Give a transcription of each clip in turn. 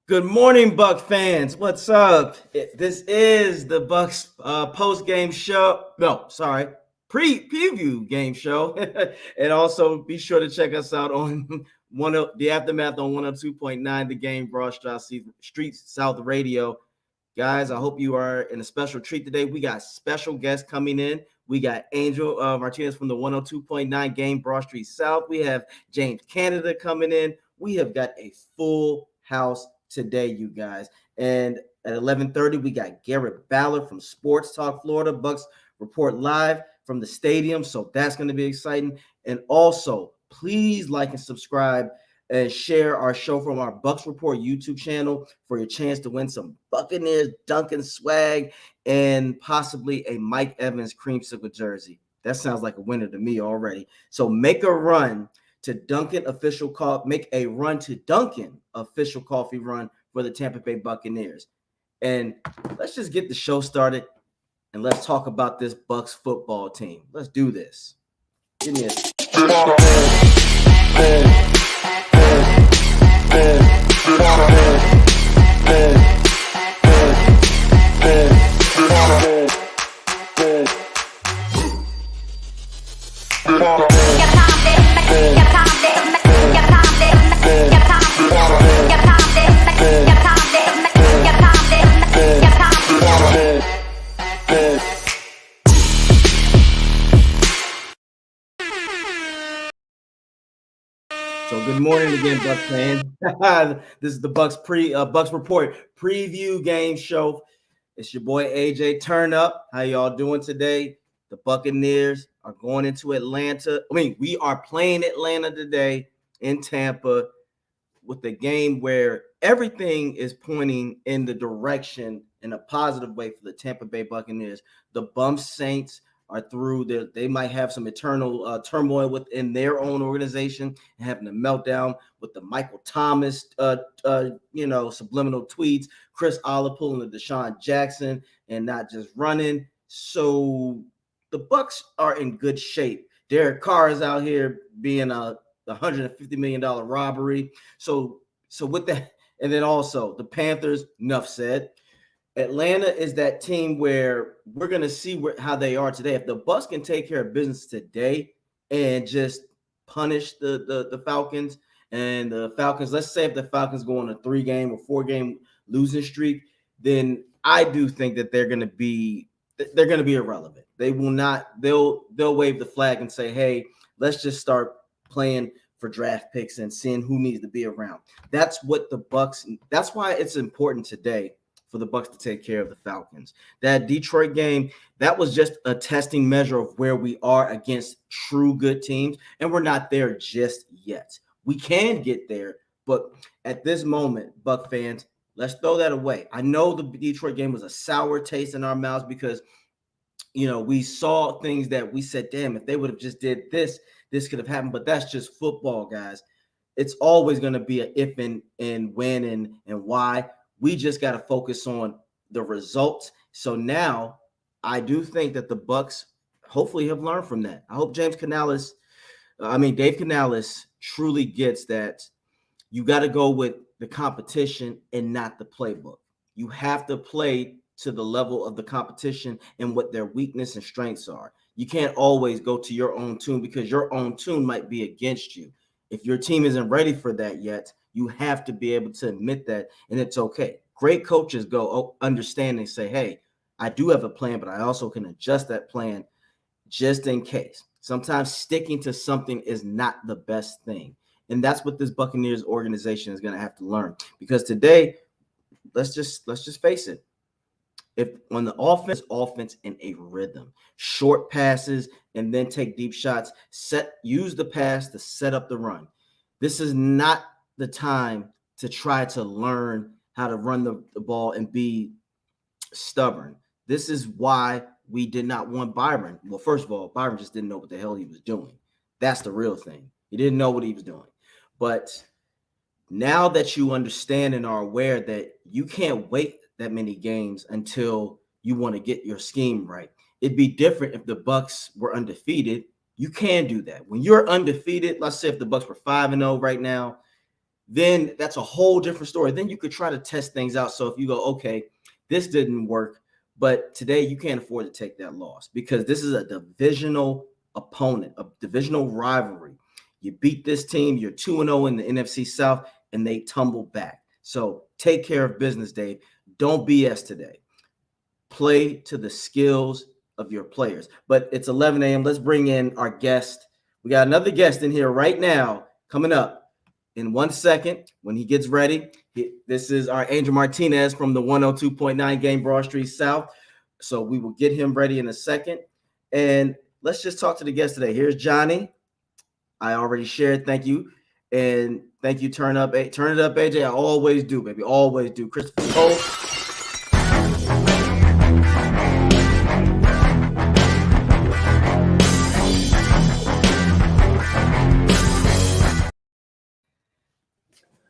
Good morning, Buck fans. What's up? This is the Bucks post game show. No, sorry, preview game show. And also be sure to check us out on one of the aftermath on 102.9 The Game Broad Street South Radio. Guys, I hope you are in a special treat today. We got special guests coming in. We got Angel Martinez from the 102.9 Game Broad Street South. We have James Canada coming in. We have got a full house today, you guys. And at 11:30, we got Garrett Ballard from Sports Talk Florida. Bucks report live from the stadium, so that's going to be exciting. And also, please like and subscribe and share our show from our Bucks Report YouTube channel for your chance to win some Buccaneers Duncan swag and possibly a Mike Evans creamsicle jersey. That sounds like a winner to me already. So make a run to Duncan official call. Make a run to Duncan official coffee run for the Tampa Bay Buccaneers. And let's just get the show started and let's talk about this Bucks football team. Let's do this. Give me Good morning again, Bucks fans. This is the Bucks Report preview game show. It's your boy AJ. Turn up. How y'all doing today? The Buccaneers are going into Atlanta. We are playing Atlanta today in Tampa with a game where everything is pointing in the direction in a positive way for the Tampa Bay Buccaneers. The Bum Saints are through. They might have some eternal turmoil within their own organization and having a meltdown with the Michael Thomas, subliminal tweets, Chris Oliver pulling the Deshaun Jackson and not just running. So the Bucks are in good shape. Derek Carr is out here being a $150 million robbery. So with that, and then also the Panthers, enough said. Atlanta is that team where we're going to see how they are today. If the Bucs can take care of business today and just punish the Falcons, and the Falcons, let's say if the Falcons go on a 3-game or 4-game losing streak, then I do think that they're going to be irrelevant. They will not. They'll wave the flag and say, "Hey, let's just start playing for draft picks and seeing who needs to be around." That's what the Bucs. That's why it's important today for the Bucs to take care of the Falcons. That Detroit game, that was just a testing measure of where we are against true good teams, and we're not there just yet. We can get there, but at this moment, Buck fans, let's throw that away. I know the Detroit game was a sour taste in our mouths because, we saw things that we said, damn, if they would have just did this, this could have happened, but that's just football, guys. It's always going to be an if and when and why. We just got to focus on the results. So now I do think that the Bucs hopefully have learned from that. I hope Dave Canales truly gets that you got to go with the competition and not the playbook. You have to play to the level of the competition and what their weakness and strengths are. You can't always go to your own tune because your own tune might be against you. If your team isn't ready for that yet, you have to be able to admit that, and it's okay. Great coaches go understand and say, hey, I do have a plan, but I also can adjust that plan just in case. Sometimes sticking to something is not the best thing. And that's what this Buccaneers organization is going to have to learn. Because today, let's just face it. If on the offense in a rhythm, short passes, and then take deep shots, use the pass to set up the run. This is not the time to try to learn how to run the ball and be stubborn. This is why we did not want Byron. Well, first of all, Byron just didn't know what the hell he was doing. That's the real thing. He didn't know what he was doing. But now that you understand and are aware that you can't wait that many games until you want to get your scheme right. It'd be different if the Bucs were undefeated. You can do that. When you're undefeated, let's say if the Bucs were 5-0 right now, then that's a whole different story. Then you could try to test things out. So if you go, okay, this didn't work, but today you can't afford to take that loss because this is a divisional opponent, a divisional rivalry. You beat this team, you're 2-0 in the NFC South, and they tumble back. So take care of business, Dave. Don't BS today. Play to the skills of your players. But it's 11 a.m. Let's bring in our guest. We got another guest in here right now coming up in 1 second when he gets ready. This is our Angel Martinez from the 102.9 game Broad Street South. So we will get him ready in a second. And let's just talk to the guest today. Here's Johnny. I already shared. Thank you. And thank you, Turn It Up, AJ. I always do, baby. Always do. Christopher Cole.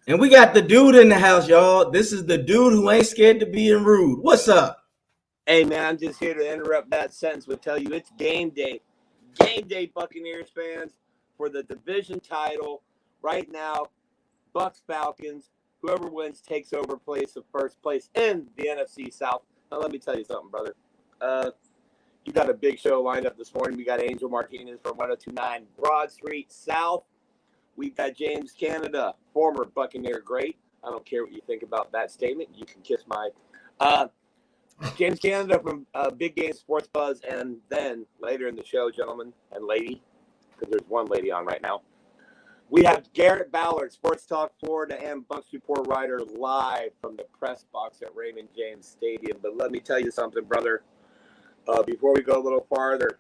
And we got the dude in the house, y'all. This is the dude who ain't scared to being rude. What's up? Hey, man, I'm just here to interrupt that sentence with tell you it's game day. Game day, Buccaneers fans, for the division title. Right now, Bucs, Falcons, whoever wins takes over place of first place in the NFC South. Now, let me tell you something, brother. You got a big show lined up this morning. We got Angel Martinez from 102.9 Broad Street South. We've got James Canada, former Buccaneer great. I don't care what you think about that statement. You can kiss my James Canada from Big Game Sports Buzz. And then later in the show, gentlemen and lady, because there's one lady on right now, we have Garrett Ballard, Sports Talk Florida and Bucs Report writer, live from the press box at Raymond James Stadium. But let me tell you something, brother. Before we go a little farther,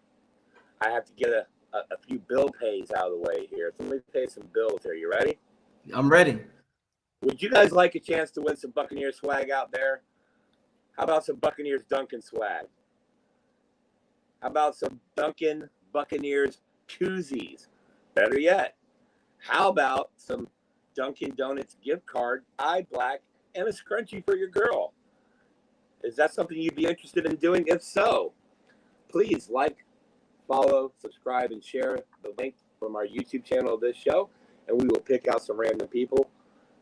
I have to get a few bill pays out of the way here. So let me pay some bills here. You ready? I'm ready. Would you guys like a chance to win some Buccaneers swag out there? How about some Buccaneers Dunkin' swag? How about some Dunkin' Buccaneers koozies? Better yet, how about some Dunkin' Donuts gift card, eye black, and a scrunchie for your girl? Is that something you'd be interested in doing? If so, please like, follow, subscribe, and share the link from our YouTube channel of this show, and we will pick out some random people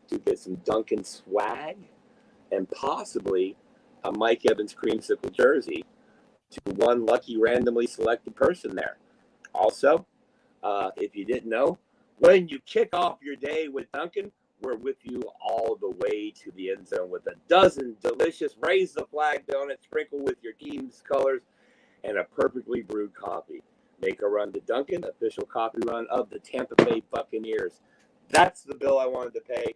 to get some Dunkin' swag and possibly a Mike Evans creamsicle jersey to one lucky randomly selected person there. Also, if you didn't know, when you kick off your day with Dunkin', we're with you all the way to the end zone with a dozen delicious raise the flag donuts sprinkled with your team's colors and a perfectly brewed coffee. Make a run to Dunkin', official coffee run of the Tampa Bay Buccaneers. That's the bill I wanted to pay.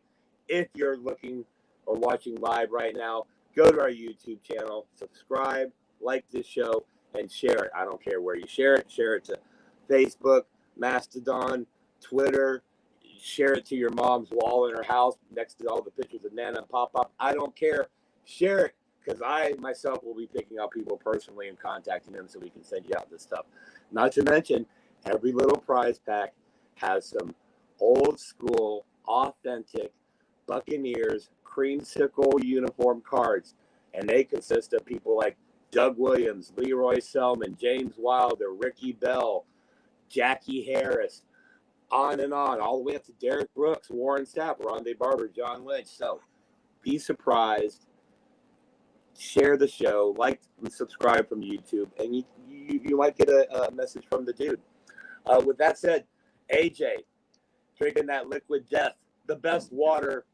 If you're looking or watching live right now, go to our YouTube channel, subscribe, like this show, and share it. I don't care where you share it. Share it to Facebook, Mastodon, Twitter. Share it to your mom's wall in her house next to all the pictures of Nana and Pop-Up. I don't care. Share it, because I myself will be picking out people personally and contacting them so we can send you out this stuff. Not to mention, every little prize pack has some old school, authentic Buccaneers creamsicle uniform cards, and they consist of people like Doug Williams, Leroy Selman, James Wilder, Ricky Bell, Jackie Harris, on and on, all the way up to Derek Brooks, Warren Sapp, Rondé Barber, John Lynch. So be surprised. Share the show, like and subscribe from YouTube, and you might get a message from the dude. With that said, AJ, drinking that Liquid Death, the best water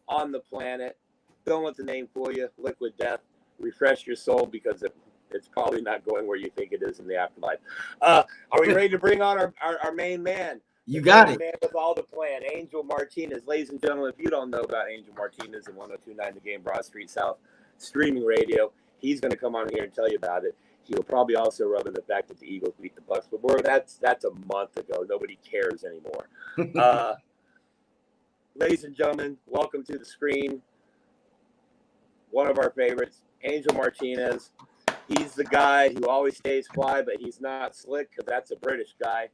on the planet. Don't let the name fool you. Liquid Death. Refresh your soul because it's probably not going where you think it is in the afterlife. Are we ready to bring on our main man? You got it. Man with all the plan, Angel Martinez. Ladies and gentlemen, if you don't know about Angel Martinez and 102.9 The Game Broad Street South streaming radio, he's going to come on here and tell you about it. He'll probably also rub in the fact that the Eagles beat the Bucs, but that's a month ago. Nobody cares anymore. Ladies and gentlemen, welcome to the screen. One of our favorites, Angel Martinez. He's the guy who always stays fly, but he's not slick because that's a British guy.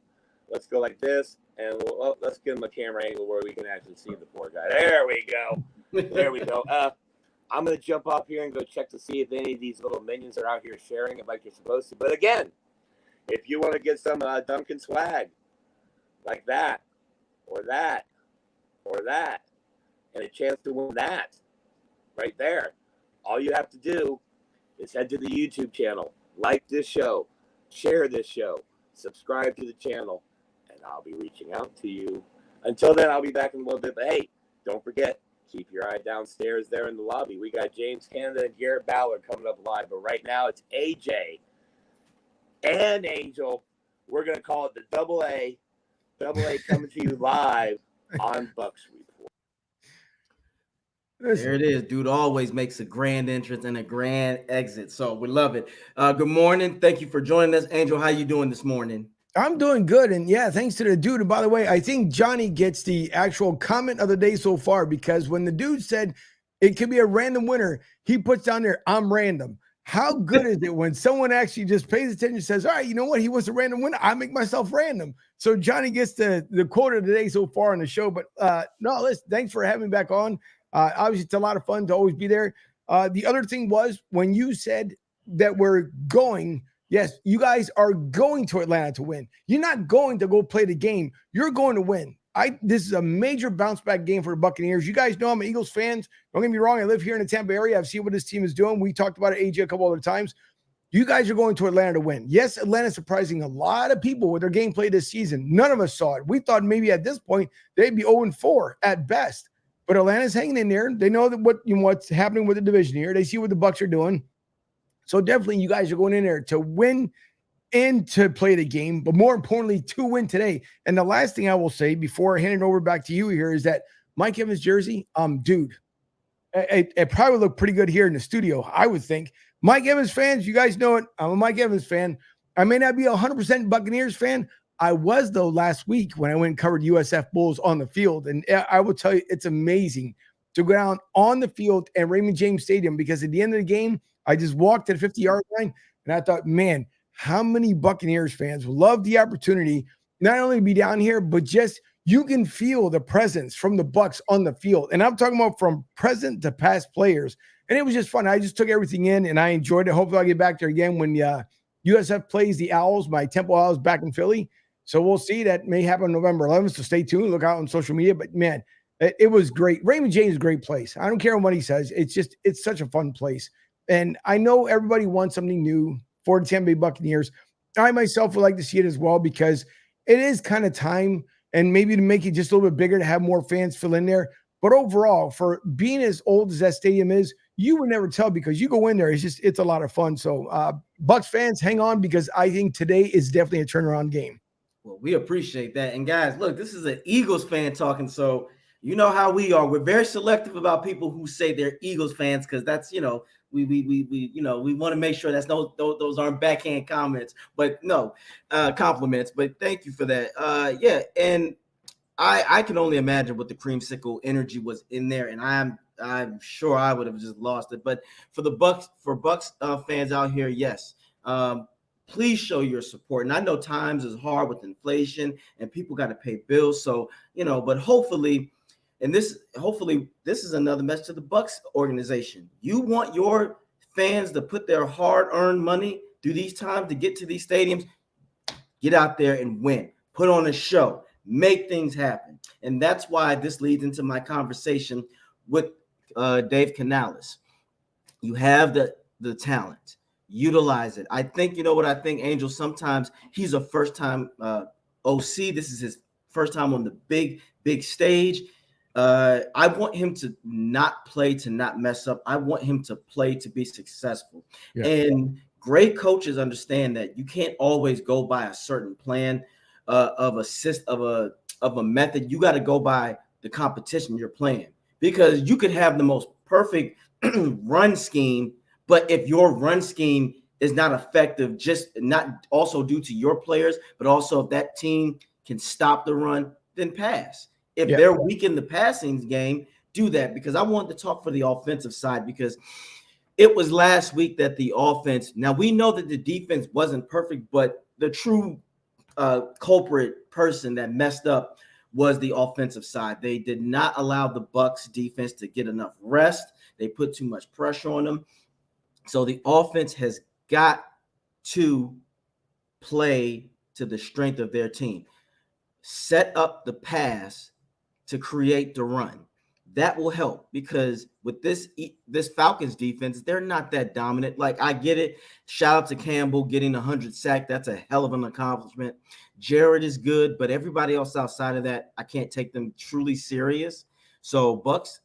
Let's go like this, and let's give him a camera angle where we can actually see the poor guy. There we go. There we go. I'm going to jump off here and go check to see if any of these little minions are out here sharing it like you're supposed to. But again, if you want to get some Dunkin' swag like that, or that, or that, and a chance to win that right there. All you have to do is head to the YouTube channel, like this show, share this show, subscribe to the channel, and I'll be reaching out to you. Until then, I'll be back in a little bit. But hey, don't forget, keep your eye downstairs there in the lobby. We got James Canada and Garrett Ballard coming up live. But right now, it's AJ and Angel. We're going to call it the Double A coming to you live on Bucs Report. There it is. Dude always makes a grand entrance and a grand exit. So we love it. Good morning. Thank you for joining us. Angel, how you doing this morning? I'm doing good. And yeah, thanks to the dude. And by the way, I think Johnny gets the actual comment of the day so far, because when the dude said it could be a random winner, he puts down there, I'm random. How good is it when someone actually just pays attention and says, all right, you know what? He wants a random winner. I make myself random. So Johnny gets the quote of the day so far on the show. But no, listen, thanks for having me back on. Obviously, it's a lot of fun to always be there. The other thing was when you said that we're going, yes, you guys are going to Atlanta to win. You're not going to go play the game. You're going to win. This is a major bounce back game for the Buccaneers. You guys know I'm an Eagles fan. Don't get me wrong. I live here in the Tampa area. I've seen what this team is doing. We talked about it, AJ, a couple other times. You guys are going to Atlanta to win. Yes, Atlanta's surprising a lot of people with their gameplay this season. None of us saw it. We thought maybe at this point they'd be 0-4 at best. But Atlanta's hanging in there. They know that what's happening with the division here. They see what the Bucs are doing. So definitely you guys are going in there to win and to play the game, but more importantly, to win today. And the last thing I will say before I hand it over back to you here is that Mike Evans jersey, dude, it probably look pretty good here in the studio, I would think. Mike Evans fans, you guys know it. I'm a Mike Evans fan. I may not be 100% Buccaneers fan. I was, though, last week when I went and covered USF Bulls on the field. And I will tell you, it's amazing to go down on the field at Raymond James Stadium, because at the end of the game, I just walked to the 50-yard line, and I thought, man, how many Buccaneers fans would love the opportunity not only to be down here, but just you can feel the presence from the Bucs on the field. And I'm talking about from present to past players. And it was just fun. I just took everything in, and I enjoyed it. Hopefully I'll get back there again when USF plays the Owls, my Temple Owls back in Philly. So we'll see. That may happen November 11th, so stay tuned. Look out on social media. But, man, it was great. Raymond James is a great place. I don't care what he says. It's such a fun place. And I know everybody wants something new for the Tampa Bay Buccaneers. I myself would like to see it as well, because it is kind of time, and maybe to make it just a little bit bigger to have more fans fill in there. But overall, for being as old as that stadium is, you would never tell, because you go in there, it's a lot of fun. So Bucs fans, hang on, because I think today is definitely a turnaround game. Well, we appreciate that. And guys, look, this is an Eagles fan talking. So you know how we are. We're very selective about people who say they're Eagles fans, because that's, we want to make sure that's those aren't backhand comments, but no compliments. But thank you for that. Yeah, and I can only imagine what the creamsicle energy was in there, and I'm sure I would have just lost it. But for the Bucs fans out here, yes. Please show your support. And I know times is hard with inflation and people got to pay bills. So, but hopefully this is another message to the Bucs organization. You want your fans to put their hard-earned money through these times to get to these stadiums. Get out there and win. Put on a show. Make things happen. And that's why this leads into my conversation with Dave Canales. You have the talent. Utilize it. I think, I think, Angel, sometimes he's a first-time OC. This is his first time on the big stage. I want him to not play to not mess up. I want him to play to be successful. Yeah. And great coaches understand that you can't always go by a certain plan of a method. You got to go by the competition you're playing, because you could have the most perfect run scheme, but if your run scheme is not effective, just not also due to your players, but also if that team can stop the run, then pass. If they're weak in the passing game, do that. Because I wanted to talk for the offensive side, because it was last week that the offense, now we know that the defense wasn't perfect, but the true culprit person that messed up was the offensive side. They did not allow the Bucs defense to get enough rest. They put too much pressure on them. So the offense has got to play to the strength of their team. Set up the pass to create the run. that will help, because with this Falcons defense, they're not that dominant. Like, I get it. Shout out to Campbell getting 100 sacks. That's a hell of an accomplishment. Jared is good, but everybody else outside of that, I can't take them truly serious. So Bucs,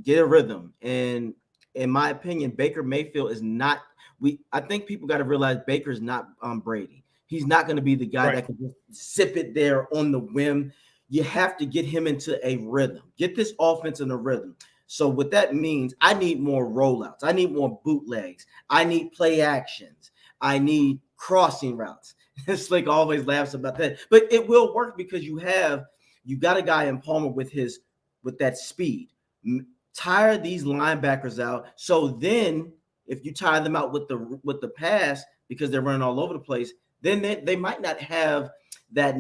get a rhythm. And in my opinion, Baker Mayfield is not. I think people got to realize Baker's not Brady. He's not going to be the guy that can just sip it there on the whim. You have to get him into a rhythm. Get this offense in a rhythm. So what that means, I need more rollouts. I need more bootlegs. I need play actions. I need crossing routes. Slick always laughs about that. But it will work, because you got a guy in Palmer with that speed. Tire these linebackers out. So then if you tire them out with the pass, because they're running all over the place, then they might not have that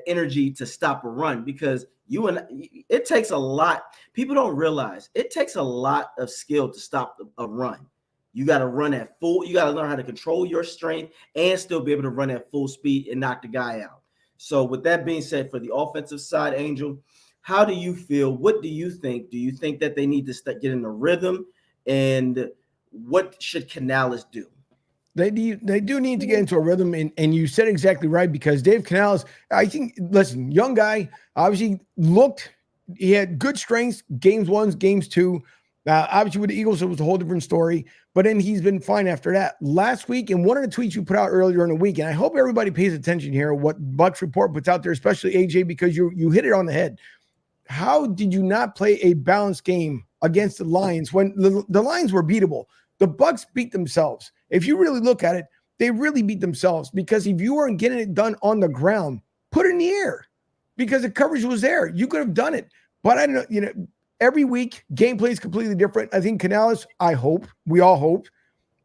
energy to stop a run, because it takes a lot. People don't realize it takes a lot of skill to stop a run. You got to run at full. You got to learn how to control your strength and still be able to run at full speed and knock the guy out. So with that being said, for the offensive side, Angel, how do you feel? What do you think? Do you think that they need to get in the rhythm? And what should Canales do? They do need to get into a rhythm, and you said exactly right, because Dave Canales, I think, listen, young guy, obviously he had good strengths, games 1, games 2. Obviously with the Eagles, it was a whole different story, but then he's been fine after that. Last week, in one of the tweets you put out earlier in the week, and I hope everybody pays attention here, what Bucs Report puts out there, especially AJ, because you hit it on the head. How did you not play a balanced game against the Lions when the Lions were beatable? The Bucs beat themselves. If you really look at it, they really beat themselves, because if you weren't getting it done on the ground, put it in the air, because the coverage was there. You could have done it. But I don't know, every week, gameplay is completely different. I think Canales, we all hope,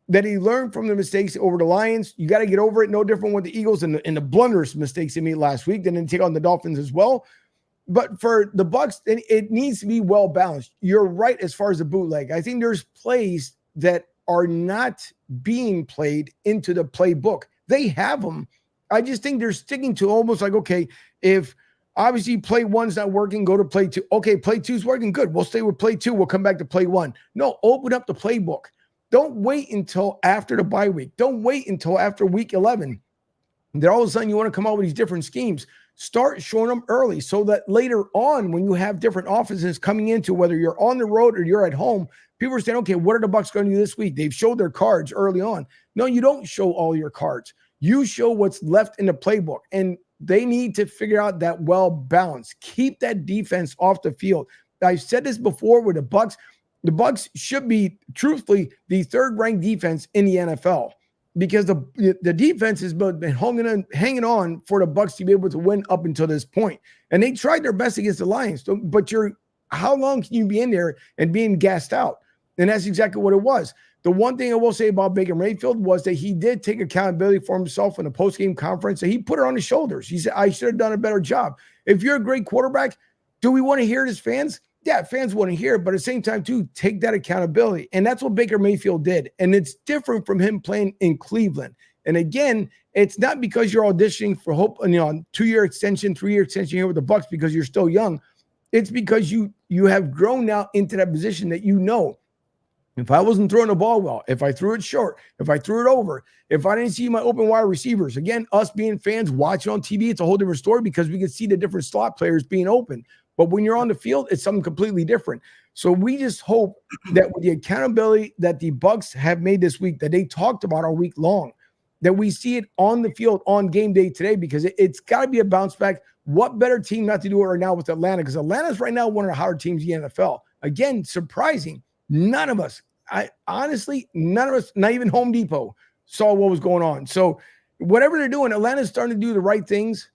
that he learned from the mistakes over the Lions. You got to get over it. No different with the Eagles and the blunderous mistakes they made last week. Then take on the Dolphins as well. But for the Bucs, it needs to be well balanced. You're right as far as the bootleg. I think there's plays that are not being played into the playbook. They have them. I just think they're sticking to almost like, okay, if obviously play 1's not working, go to play 2. Okay, play 2's working, good. We'll stay with play 2. We'll come back to play 1. No, open up the playbook. Don't wait until after the bye week. Don't wait until after week 11. Then all of a sudden you want to come out with these different schemes. Start showing them early, so that later on, when you have different offenses coming into, whether you're on the road or you're at home, people are saying, okay, what are the Bucs going to do this week? They've showed their cards early on. No, you don't show all your cards. You show what's left in the playbook, and they need to figure out that well balance. Keep that defense off the field. I've said this before with the Bucs. The Bucs should be, truthfully, the 3rd ranked defense in the NFL, because the defense has been hanging on for the Bucs to be able to win up until this point. And they tried their best against the Lions. But how long can you be in there and being gassed out? And that's exactly what it was. The one thing I will say about Baker Mayfield was that he did take accountability for himself in a post-game conference, and he put it on his shoulders. He said, I should have done a better job. If you're a great quarterback, do we want to hear it as fans? Yeah, fans want to hear it, but at the same time, too, take that accountability. And that's what Baker Mayfield did. And it's different from him playing in Cleveland. And again, it's not because you're auditioning for hope, 2-year extension, 3-year extension here with the Bucs because you're still young. It's because you have grown now into that position that if I wasn't throwing the ball well, if I threw it short, if I threw it over, if I didn't see my open wide receivers, again, us being fans watching on TV, it's a whole different story because we can see the different slot players being open. But when you're on the field, it's something completely different. So we just hope that with the accountability that the Bucs have made this week, that they talked about all week long, that we see it on the field on game day today, because it's got to be a bounce back. What better team not to do it right now with Atlanta? Because Atlanta's right now one of the hotter teams in the NFL. Again, surprising. None of us, none of us, not even Home Depot, saw what was going on. So whatever they're doing, Atlanta's starting to do the right things.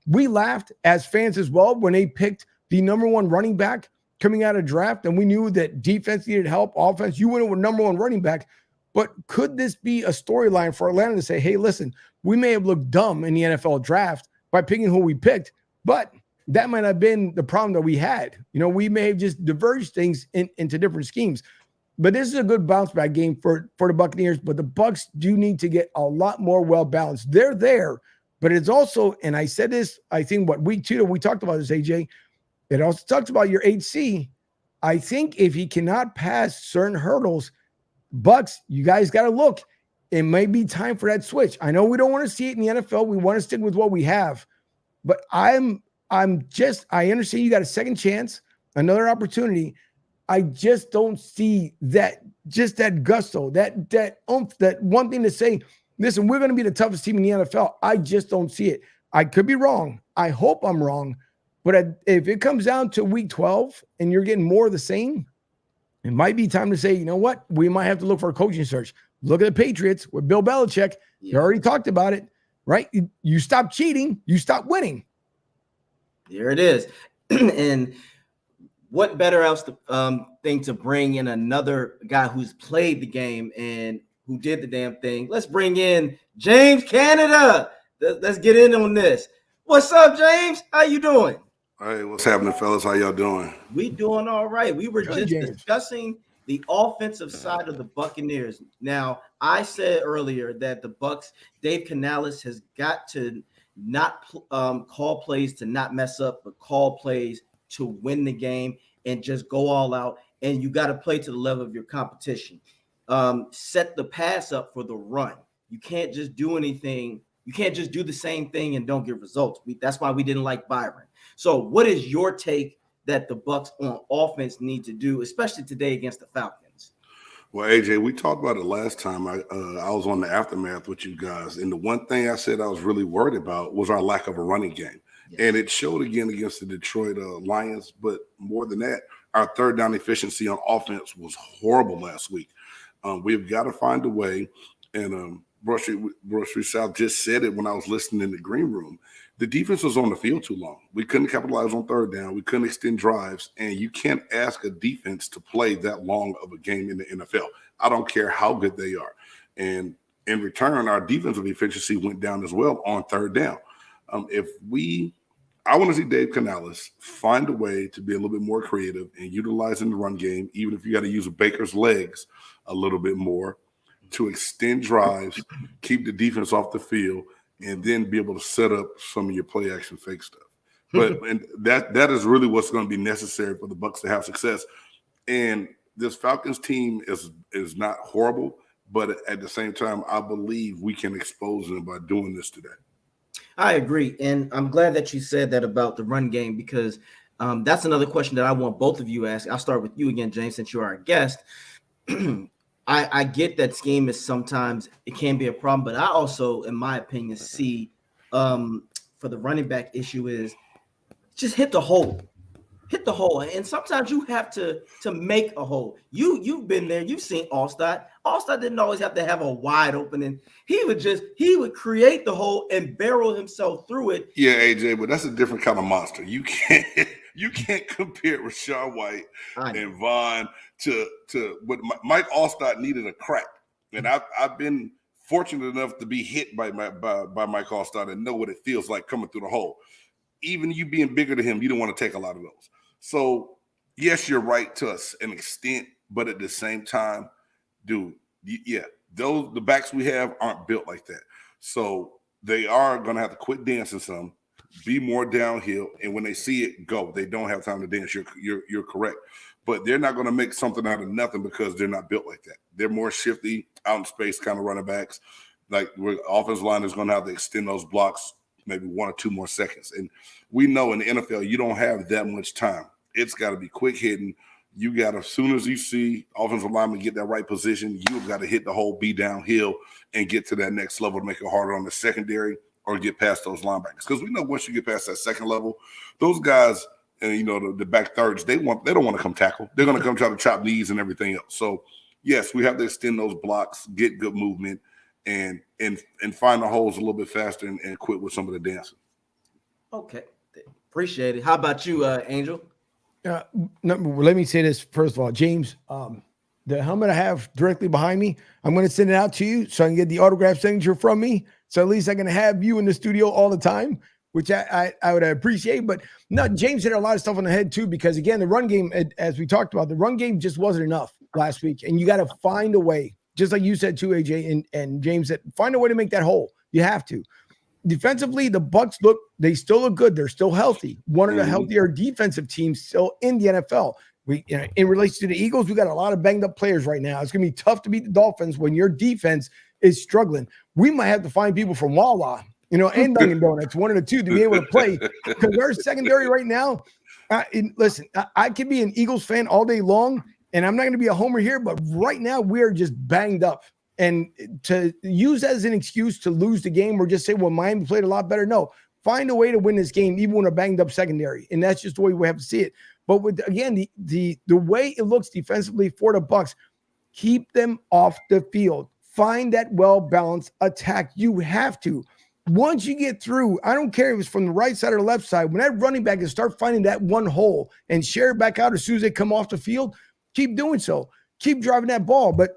We laughed as fans as well when they picked the number 1 running back coming out of draft, and we knew that defense needed help, offense. You went with number 1 running back. But could this be a storyline for Atlanta to say, hey, listen, we may have looked dumb in the NFL draft by picking who we picked, but that might have been the problem that we had. We may have just diverged things into different schemes. But this is a good bounce back game for the Buccaneers. But the Bucs do need to get a lot more well balanced. They're there, but it's also, and I said this, I think week 2 that we talked about this, AJ, it also talks about your HC. I think if he cannot pass certain hurdles, Bucs, you guys got to look. It may be time for that switch. I know we don't want to see it in the NFL. We want to stick with what we have. But I understand you got a second chance, another opportunity. I just don't see that gusto, that oomph, that one thing to say, listen, we're going to be the toughest team in the NFL. I just don't see it. I could be wrong. I hope I'm wrong. But if it comes down to week 12 and you're getting more of the same, it might be time to say, you know what? We might have to look for a coaching search. Look at the Patriots with Bill Belichick. You already talked about it, right? You stop cheating, you stop winning. There it is. And what better else thing to bring in another guy who's played the game and who did the damn thing? Let's bring in James Canada. Let's get in on this. What's up, James? How you doing? Hey, what's happening, fellas? How y'all doing? We doing all right. We were Good, just discussing the offensive side of the Buccaneers. Now, I said earlier that the Bucs, Dave Canales has got to not call plays to not mess up, but call plays to win the game and just go all out. And you got to play to the level of your competition. Set the pass up for the run. You can't just do anything. You can't just do the same thing and don't get results. That's why we didn't like Byron. So what is your take that the Bucs on offense need to do, especially today against the Falcons? Well, AJ, we talked about it last time. I was on the aftermath with you guys. And the one thing I said I was really worried about was our lack of a running game. Yes. And it showed again against the Detroit Lions. But more than that, our third down efficiency on offense was horrible last week. We've got to find a way. And Broad Street South just said it when I was listening in the green room. The defense was on the field too long. We couldn't capitalize on third down. We couldn't extend drives. And you can't ask a defense to play that long of a game in the NFL. I don't care how good they are. And in return, our defensive efficiency went down as well on third down. I want to see Dave Canales find a way to be a little bit more creative and utilizing the run game, even if you got to use Baker's legs a little bit more to extend drives, keep the defense off the field, and then be able to set up some of your play action fake stuff. But and that is really what's going to be necessary for the Bucs to have success. And this Falcons team is not horrible, but at the same time, I believe we can expose them by doing this today. I agree. And I'm glad that you said that about the run game, because that's another question that I want both of you to ask. I'll start with you again, James, since you are our guest. I get that scheme is sometimes it can be a problem, but I also, in my opinion, see for the running back issue is just hit the hole. Hit the hole. And sometimes you have to make a hole. You've been there, you've seen Allstott. Allstott didn't always have to have a wide opening. He would create the hole and barrel himself through it. Yeah, AJ, but that's a different kind of monster. You can't compare Rachaad White and Vaughn to what Mike Allstott needed a crack. And I've been fortunate enough to be hit by Mike Allstott and know what it feels like coming through the hole. Even you being bigger than him, you don't want to take a lot of those. So, yes, you're right to an extent, but at the same time, dude, the backs we have aren't built like that. So they are going to have to quit dancing some, be more downhill, and when they see it, go. They don't have time to dance. You're correct. But they're not going to make something out of nothing because they're not built like that. They're more shifty, out in space kind of running backs. Like offensive line is going to have to extend those blocks maybe 1 or 2 more seconds. And we know in the NFL, you don't have that much time. It's got to be quick hitting. You got to, as soon as you see offensive lineman get that right position, you've got to hit the hole, be downhill, and get to that next level to make it harder on the secondary or get past those linebackers. Because we know once you get past that second level, those guys, and the back thirds, they don't want to come tackle. They're going to come try to chop knees and everything else. So, yes, we have to extend those blocks, get good movement, and find the holes a little bit faster and quit with some of the dancing. Okay. Appreciate it. How about you, Angel? Let me say this first of all, James. The helmet I have directly behind me, I'm going to send it out to you so I can get the autograph signature from me. So at least I can have you in the studio all the time, which I would appreciate. But no, James hit a lot of stuff on the head too, because again, the run game, as we talked about, the run game just wasn't enough last week, and you got to find a way. Just like you said too, AJ and James said, find a way to make that hole. You have to. defensively, the Bucs they still look good. They're still healthy. One of the healthier defensive teams still in the NFL. In relation to the Eagles, we got a lot of banged up players right now. It's going to be tough to beat the Dolphins when your defense is struggling. We might have to find people from Wawa, and Dunkin' Donuts, one of the two, to be able to play, because our secondary right now, listen, I can be an Eagles fan all day long, and I'm not going to be a homer here, but right now we are just banged up. And to use as an excuse to lose the game or just say, well, Miami played a lot better. No, find a way to win this game, even when a banged up secondary. And that's just the way we have to see it. But with, again, the way it looks defensively for the Bucs, keep them off the field. Find that well-balanced attack. You have to. Once you get through, I don't care if it's from the right side or the left side, when that running back can start finding that one hole and share it back out as soon as they come off the field, keep doing so. Keep driving that ball. But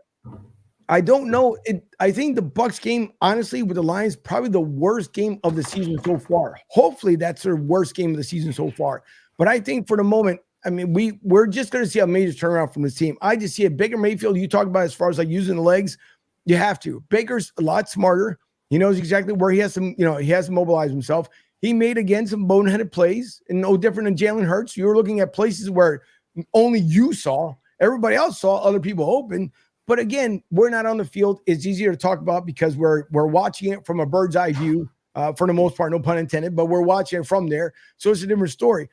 I don't know. I think the Bucs game, honestly, with the Lions, probably the worst game of the season so far. Hopefully, that's their worst game of the season so far. But I think for the moment, I mean, we're just going to see a major turnaround from this team. I just see a Baker Mayfield. You talk about as far as like using the legs, you have to. Baker's a lot smarter. He knows exactly where he has to mobilize himself. He made, again, some boneheaded plays, and no different than Jalen Hurts. You were looking at places where only you saw. Everybody else saw other people open. But again, we're not on the field. It's easier to talk about because we're watching it from a bird's eye view, for the most part, no pun intended, but we're watching it from there. So it's a different story.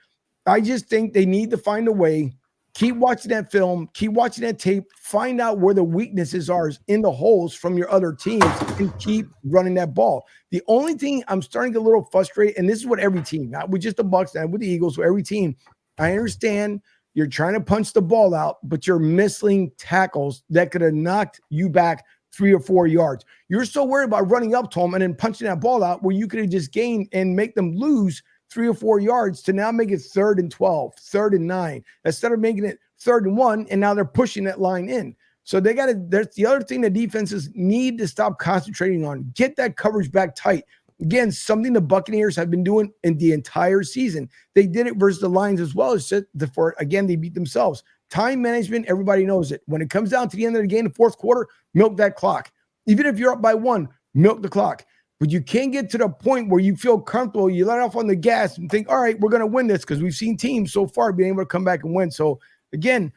I just think they need to find a way. Keep watching that film, keep watching that tape, find out where the weaknesses are in the holes from your other teams, and keep running that ball. The only thing I'm starting to get a little frustrated, and this is what every team, not with just the Bucs, not with the Eagles, with every team, I understand you're trying to punch the ball out, but you're missing tackles that could have knocked you back 3 or 4 yards. You're so worried about running up to them and then punching that ball out where you could have just gained and make them lose 3 or 4 yards to now make it 3rd and 12, 3rd and 9, instead of making it 3rd and 1, and now they're pushing that line in. So that's the other thing the defenses need to stop concentrating on. Get that coverage back tight. Again, something the Buccaneers have been doing in the entire season. They did it versus the Lions as well. It's just again, they beat themselves. Time management, everybody knows it. When it comes down to the end of the game, the fourth quarter, milk that clock. Even if you're up by 1, milk the clock. But you can't get to the point where you feel comfortable, you let off on the gas and think, all right, we're going to win this, because we've seen teams so far being able to come back and win. So again,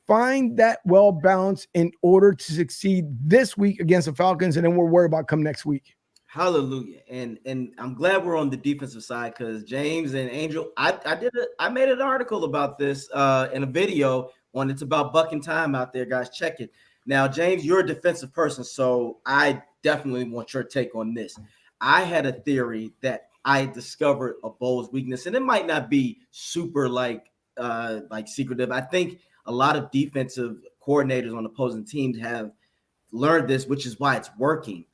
find that well balance in order to succeed this week against the Falcons, and then we'll worry about come next week. Hallelujah. And I'm glad we're on the defensive side, because James and Angel, I made an article about this in a video on It's About Bucking Time out there, guys. Check it. Now, James, you're a defensive person, so I definitely want your take on this. I had a theory that I discovered a Bowles weakness, and it might not be super like secretive. I think a lot of defensive coordinators on opposing teams have learned this, which is why it's working.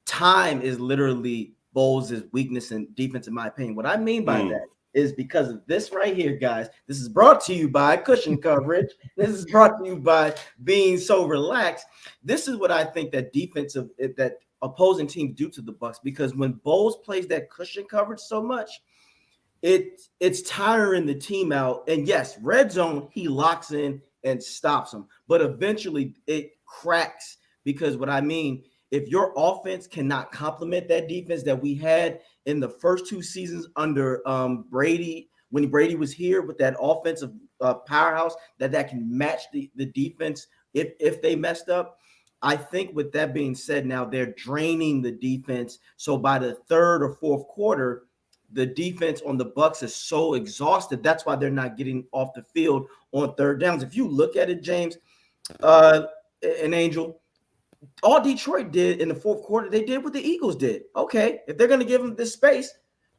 Time is literally Bowles' weakness in defense, in my opinion. What I mean by that is because of this right here, guys. This is brought to you by cushion coverage. This is brought to you by being so relaxed. This is what I think that opposing teams do to the Bucs, because when Bowles plays that cushion coverage so much, it's tiring the team out. And yes, red zone, he locks in and stops them, but eventually it cracks, because what I mean, if your offense cannot complement that defense that we had in the first 2 seasons under Brady, when Brady was here, with that offensive powerhouse that can match the defense if they messed up. I think with that being said, now they're draining the defense. So by the 3rd or 4th quarter, the defense on the Bucs is so exhausted. That's why they're not getting off the field on 3rd downs. If you look at it, James, and Angel, all Detroit did in the 4th quarter, they did what the Eagles did. Okay, if they're going to give them this space,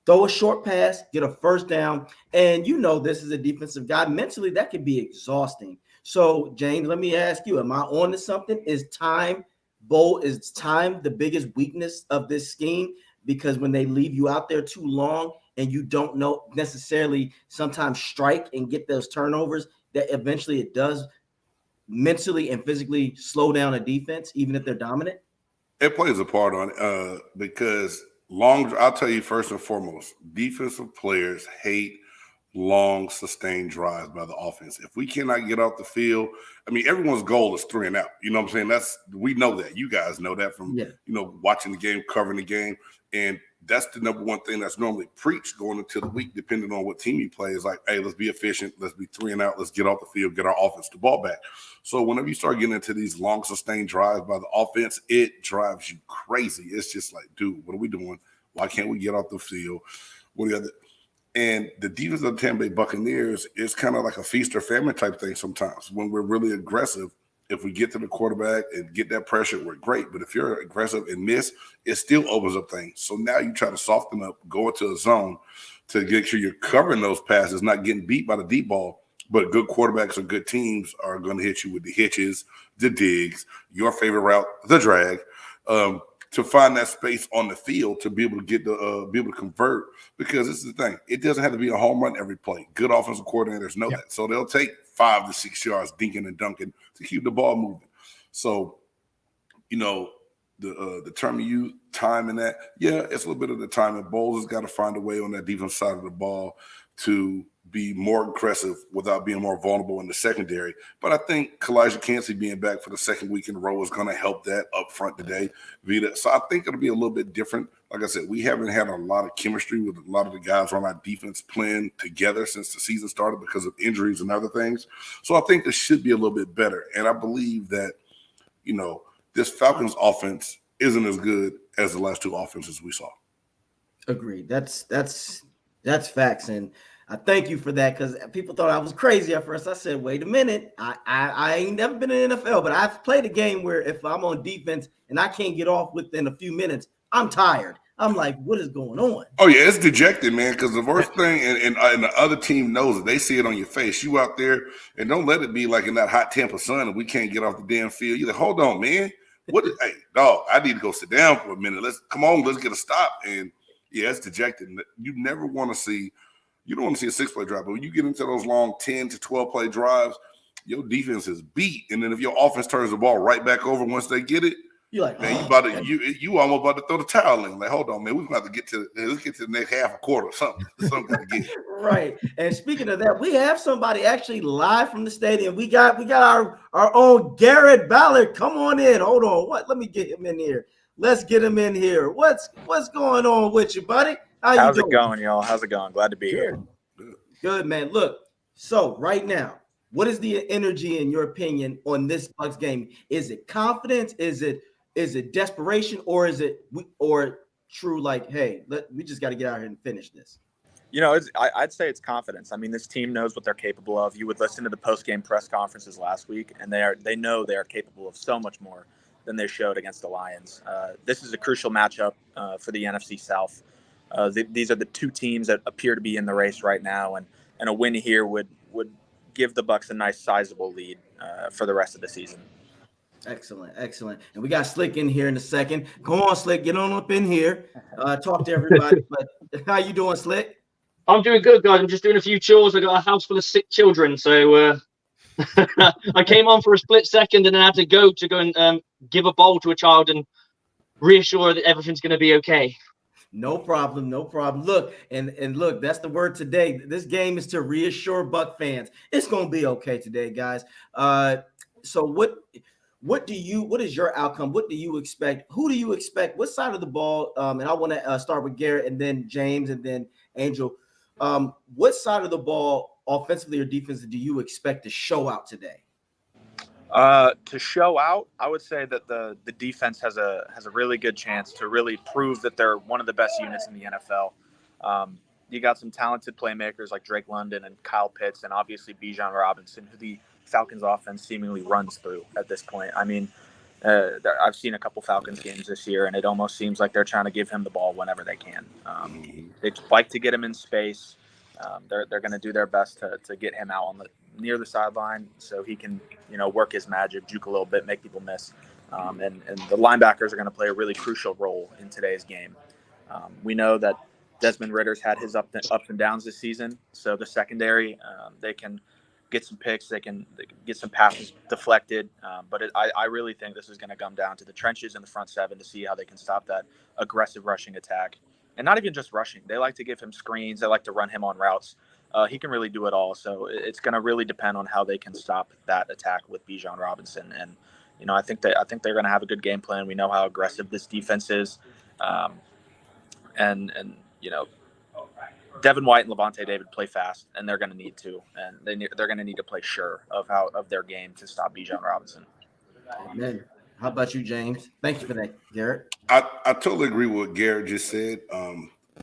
throw a short pass, get a 1st down. And this is a defensive guy. Mentally, that could be exhausting. So, James, let me ask you, am I on to something? Is time the biggest weakness of this scheme? Because when they leave you out there too long and you don't know necessarily sometimes strike and get those turnovers, that eventually it does mentally and physically slow down a defense, even if they're dominant? It plays a part on it because I'll tell you first and foremost, defensive players hate long, sustained drives by the offense. If we cannot get off the field, I mean, everyone's goal is 3 and out. You know what I'm saying? We know that. You guys know that from watching the game, covering the game. And that's the number one thing that's normally preached going into the week, depending on what team you play. Is like, hey, let's be efficient. Let's be 3 and out. Let's get off the field, get our offense the ball back. So whenever you start getting into these long, sustained drives by the offense, it drives you crazy. It's just like, dude, what are we doing? Why can't we get off the field? What the other? And the defense of the Tampa Bay Buccaneers is kind of like a feast or famine type thing sometimes. When we're really aggressive, if we get to the quarterback and get that pressure, we're great. But if you're aggressive and miss, it still opens up things. So now you try to soften up, go into a zone to make sure you're covering those passes, not getting beat by the deep ball. But good quarterbacks or good teams are going to hit you with the hitches, the digs, your favorite route, the drag, to find that space on the field to be able to get be able to convert. Because this is the thing, it doesn't have to be a home run every play. Good offensive coordinators know that, so they'll take 5 to 6 yards dinking and dunking to keep the ball moving. So, the term you use, time in that, it's a little bit of the time. And Bowles has got to find a way on that defensive side of the ball to be more aggressive without being more vulnerable in the secondary. But I think Kalijah Cansey being back for the second week in a row is going to help that up front today. So I think it'll be a little bit different. Like I said, we haven't had a lot of chemistry with a lot of the guys on our defense playing together since the season started because of injuries and other things. So I think it should be a little bit better. And I believe that, this Falcons offense isn't as good as the last 2 offenses we saw. Agreed. That's facts. And I thank you for that, because people thought I was crazy at first. I said, wait a minute. I ain't never been in the NFL, but I've played a game where if I'm on defense and I can't get off within a few minutes, I'm tired. I'm like, what is going on? Oh, yeah, it's dejected, man, because the worst thing, and the other team knows it. They see it on your face. You out there, and don't let it be like in that hot Tampa sun and we can't get off the damn field. You're like, hold on, man. Hey, dog, I need to go sit down for a minute. Let's get a stop. And, it's dejected. You never want to see – you don't want to see a 6-play drive, but when you get into those long 10 to 12-play drives, your defense is beat. And then if your offense turns the ball right back over once they get it, you're like, man, you almost about to throw the towel in. Like, hold on, man, we're going to have to let's get to the next half a quarter or something. Something to get. Right. And speaking of that, we have somebody actually live from the stadium. We got our own Garrett Ballard. Come on in. Hold on. Let me get him in here. Let's get him in here. What's going on with you, buddy? How's it going, y'all? How's it going? Glad to be here. Good, man. Look, so right now, what is the energy, in your opinion, on this Bucs game? Is it confidence? Is it desperation, or is it true, like, hey, we just got to get out here and finish this? I'd say it's confidence. I mean, this team knows what they're capable of. You would listen to the post-game press conferences last week, and they know they are capable of so much more than they showed against the Lions. This is a crucial matchup for the NFC South. These are the 2 teams that appear to be in the race right now, and a win here would give the Bucs a nice, sizable lead for the rest of the season. Excellent. And we got Slick in here in a second. Come on, Slick, get on up in here. Talk to everybody. But how you doing, Slick? I'm doing good, guys. I'm just doing a few chores. I got a house full of sick children, so I came on for a split second and then I had to go and give a bowl to a child and reassure that everything's going to be okay. No problem. Look, and look, that's the word today. This game is to reassure Buck fans. It's going to be okay today, guys. So what is your outcome? What do you expect? Who do you expect? What side of the ball? And I want to start with Garrett and then James and then Angel. What side of the ball, offensively or defensively, do you expect to show out today? To show out, I would say that the defense has a really good chance to really prove that they're one of the best units in the NFL. You got some talented playmakers like Drake London and Kyle Pitts, and obviously Bijan Robinson, who the Falcons offense seemingly runs through at this point. I mean, I've seen a couple Falcons games this year, and it almost seems like they're trying to give him the ball whenever they can. They like to get him in space. They're going to do their best to get him out near the sideline so he can, work his magic, juke a little bit, make people miss. And the linebackers are going to play a really crucial role in today's game. We know that Desmond Ritter's had his ups and downs this season, so the secondary, they can get some picks, they can get some passes deflected, but I really think this is going to come down to the trenches in the front 7 to see how they can stop that aggressive rushing attack. And not even just rushing. They like to give him screens. They like to run him on routes. He can really do it all. So it's going to really depend on how they can stop that attack with Bijan Robinson. And, I think they're going to have a good game plan. We know how aggressive this defense is. and Devin White and Levante David play fast, and they're going to need to, and they're going to need to play sure of their game to stop Bijan Robinson. Amen. How about you, James? Thank you for that, Garrett. I totally agree with what Garrett just said.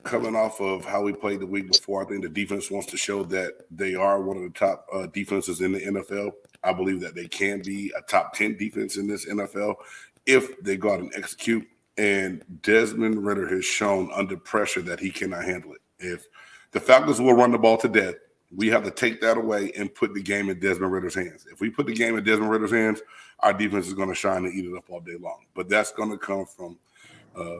Coming off of how we played the week before, I think the defense wants to show that they are one of the top defenses in the NFL. I believe that they can be a top 10 defense in this NFL if they go out and execute. And Desmond Ridder has shown under pressure that he cannot handle it. If the Falcons will run the ball to death, we have to take that away and put the game in Desmond Ridder's hands. If we put the game in Desmond Ridder's hands, our defense is going to shine and eat it up all day long. But that's going to come from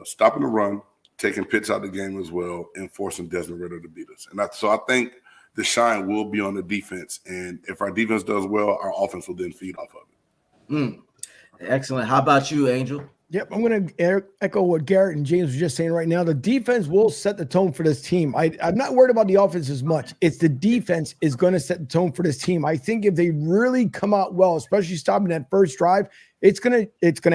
stopping the run, taking Pitts out of the game as well, and forcing Desmond Ridder to beat us. And so I think the shine will be on the defense. And if our defense does well, our offense will then feed off of it. Excellent. How about you, Angel? Yep, I'm going to echo what Garrett and James were just saying right now. The defense will set the tone for this team. I'm not worried about the offense as much. It's the defense is going to set the tone for this team. I think if they really come out well, especially stopping that first drive, it's gonna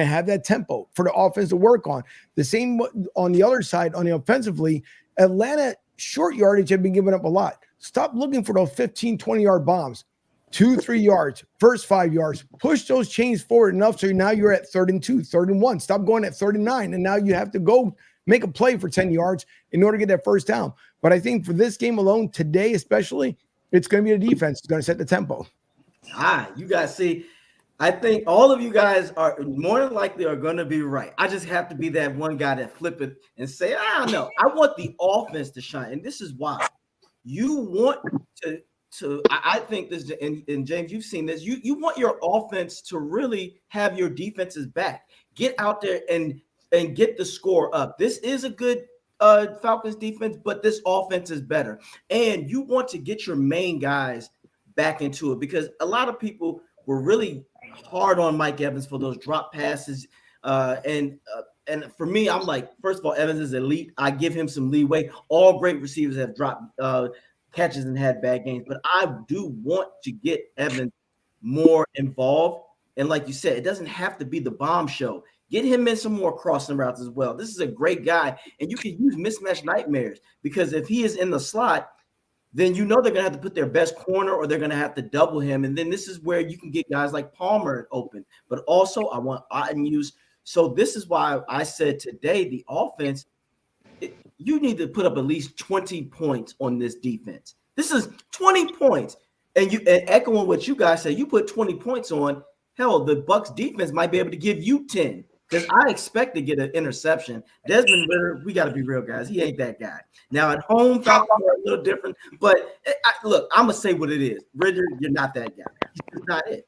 have that tempo for the offense to work on. The same on the other side, on the offensively, Atlanta short yardage have been giving up a lot. Stop looking for those 15, 20-yard bombs. 2-3 yards, first 5 yards, push those chains forward enough so now you're at 3rd and 2, 3rd and 1. Stop going at 3rd and 9, and now you have to go make a play for 10 yards in order to get that first down. But I think for this game alone, today especially, it's going to be the defense that's going to set the tempo. You guys see, I think all of you guys are more than likely are going to be right. I just have to be that one guy that flip it and say, I don't know. I want the offense to shine, and this is why. You want to I think this, and James, you've seen this. You want your offense to really have your defenses back. Get out there and get the score up. This is a good Falcons defense, but this offense is better. And you want to get your main guys back into it because a lot of people were really hard on Mike Evans for those drop passes. And for me, I'm like, first of all, Evans is elite. I give him some leeway. All great receivers have dropped catches and had bad games, but I do want to get Evans more involved. And like you said, it doesn't have to be the bomb show. Get him in some more crossing routes as well. This is a great guy, and you can use mismatch nightmares because if he is in the slot, then you know they're going to have to put their best corner or they're going to have to double him. And then this is where you can get guys like Palmer open. But also I want Otten use. So this is why I said today the offense, you need to put up at least 20 points on this defense. This is 20 points. And echoing what you guys said, you put 20 points on, hell, the Bucs defense might be able to give you 10 because I expect to get an interception. Desmond Ridder, we got to be real, guys. He ain't that guy. Now, at home, Falcons are a little different. But, look, I'm going to say what it is. Ridder, you're not that guy. He's not it.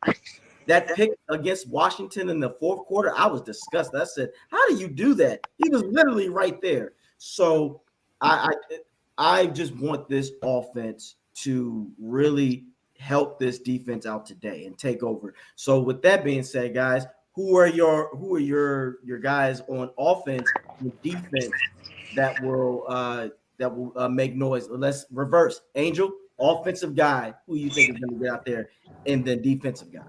That pick against Washington in the fourth quarter, I was disgusted. I said, how do you do that? He was literally right there. So I just want this offense to really help this defense out today and take over. So with that being said, guys, who are your guys on offense and defense that will make noise? Let's reverse. Angel, offensive guy, who you think is going to get out there, and then defensive guy.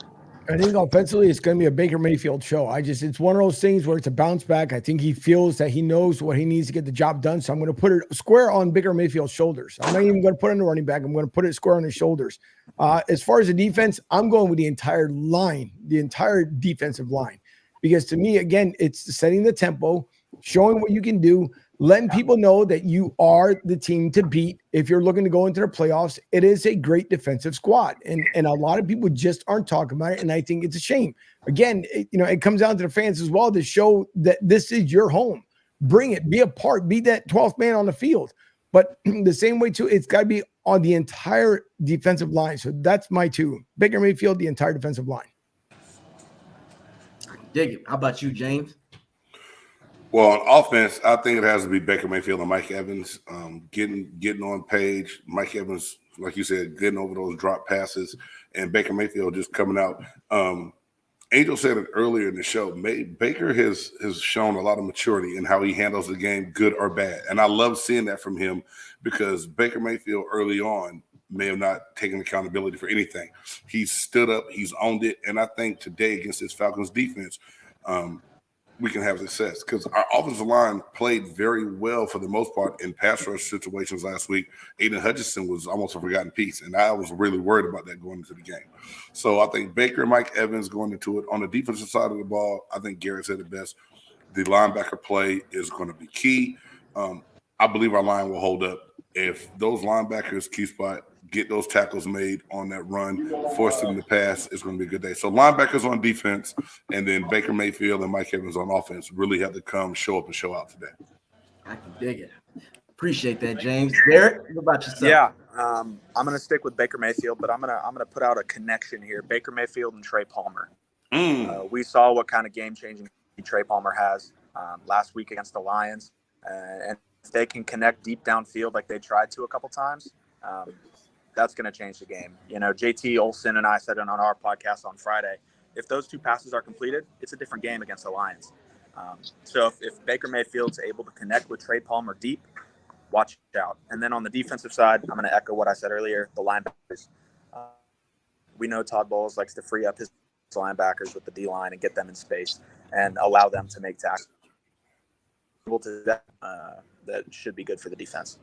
I think offensively, it's going to be a Baker Mayfield show. It's one of those things where it's a bounce back. I think he feels that he knows what he needs to get the job done. So I'm going to put it square on Baker Mayfield's shoulders. I'm not even going to put it on the running back. I'm going to put it square on his shoulders. As far as the defense, I'm going with the entire line, the entire defensive line, because to me, again, it's setting the tempo, showing what you can do, letting people know that you are the team to beat. If you're looking to go into the playoffs, it is a great defensive squad. And a lot of people just aren't talking about it. And I think it's a shame. Again, it comes down to the fans as well to show that this is your home. Bring it, be a part, be that 12th man on the field. But the same way too, it's got to be on the entire defensive line. So that's my two. Baker Mayfield, the entire defensive line. Dig it. How about you, James? Well, on offense, I think it has to be Baker Mayfield and Mike Evans getting on page. Mike Evans, like you said, getting over those drop passes, and Baker Mayfield just coming out. Angel said it earlier in the show. Baker has shown a lot of maturity in how he handles the game, good or bad, and I love seeing that from him because Baker Mayfield early on may have not taken accountability for anything. He's stood up, he's owned it, and I think today against this Falcons defense, we can have success, because our offensive line played very well for the most part in pass rush situations last week. Aiden Hutchinson was almost a forgotten piece, and I was really worried about that going into the game. So I think Baker and Mike Evans going into it. On the defensive side of the ball, I think Garrett said it best. The linebacker play is going to be key. I believe our line will hold up. If those linebackers, key spot, get those tackles made on that run, force them to pass, it's going to be a good day. So linebackers on defense, and then Baker Mayfield and Mike Evans on offense really have to come show up and show out today. I can dig it. Appreciate that, James. Garrett, what about yourself? Yeah, I'm going to stick with Baker Mayfield, but I'm gonna put out a connection here. Baker Mayfield and Trey Palmer. We saw what kind of game-changing Trey Palmer has last week against the Lions, and if they can connect deep downfield like they tried to a couple times, that's going to change the game. You know, JT Olson and I said it on our podcast on Friday. If those two passes are completed, it's a different game against the Lions. So if Baker Mayfield's able to connect with Trey Palmer deep, watch out. And then on the defensive side, I'm going to echo what I said earlier, the linebackers. We know Todd Bowles likes to free up his linebackers with the D-line and get them in space and allow them to make tackles. That should be good for the defense.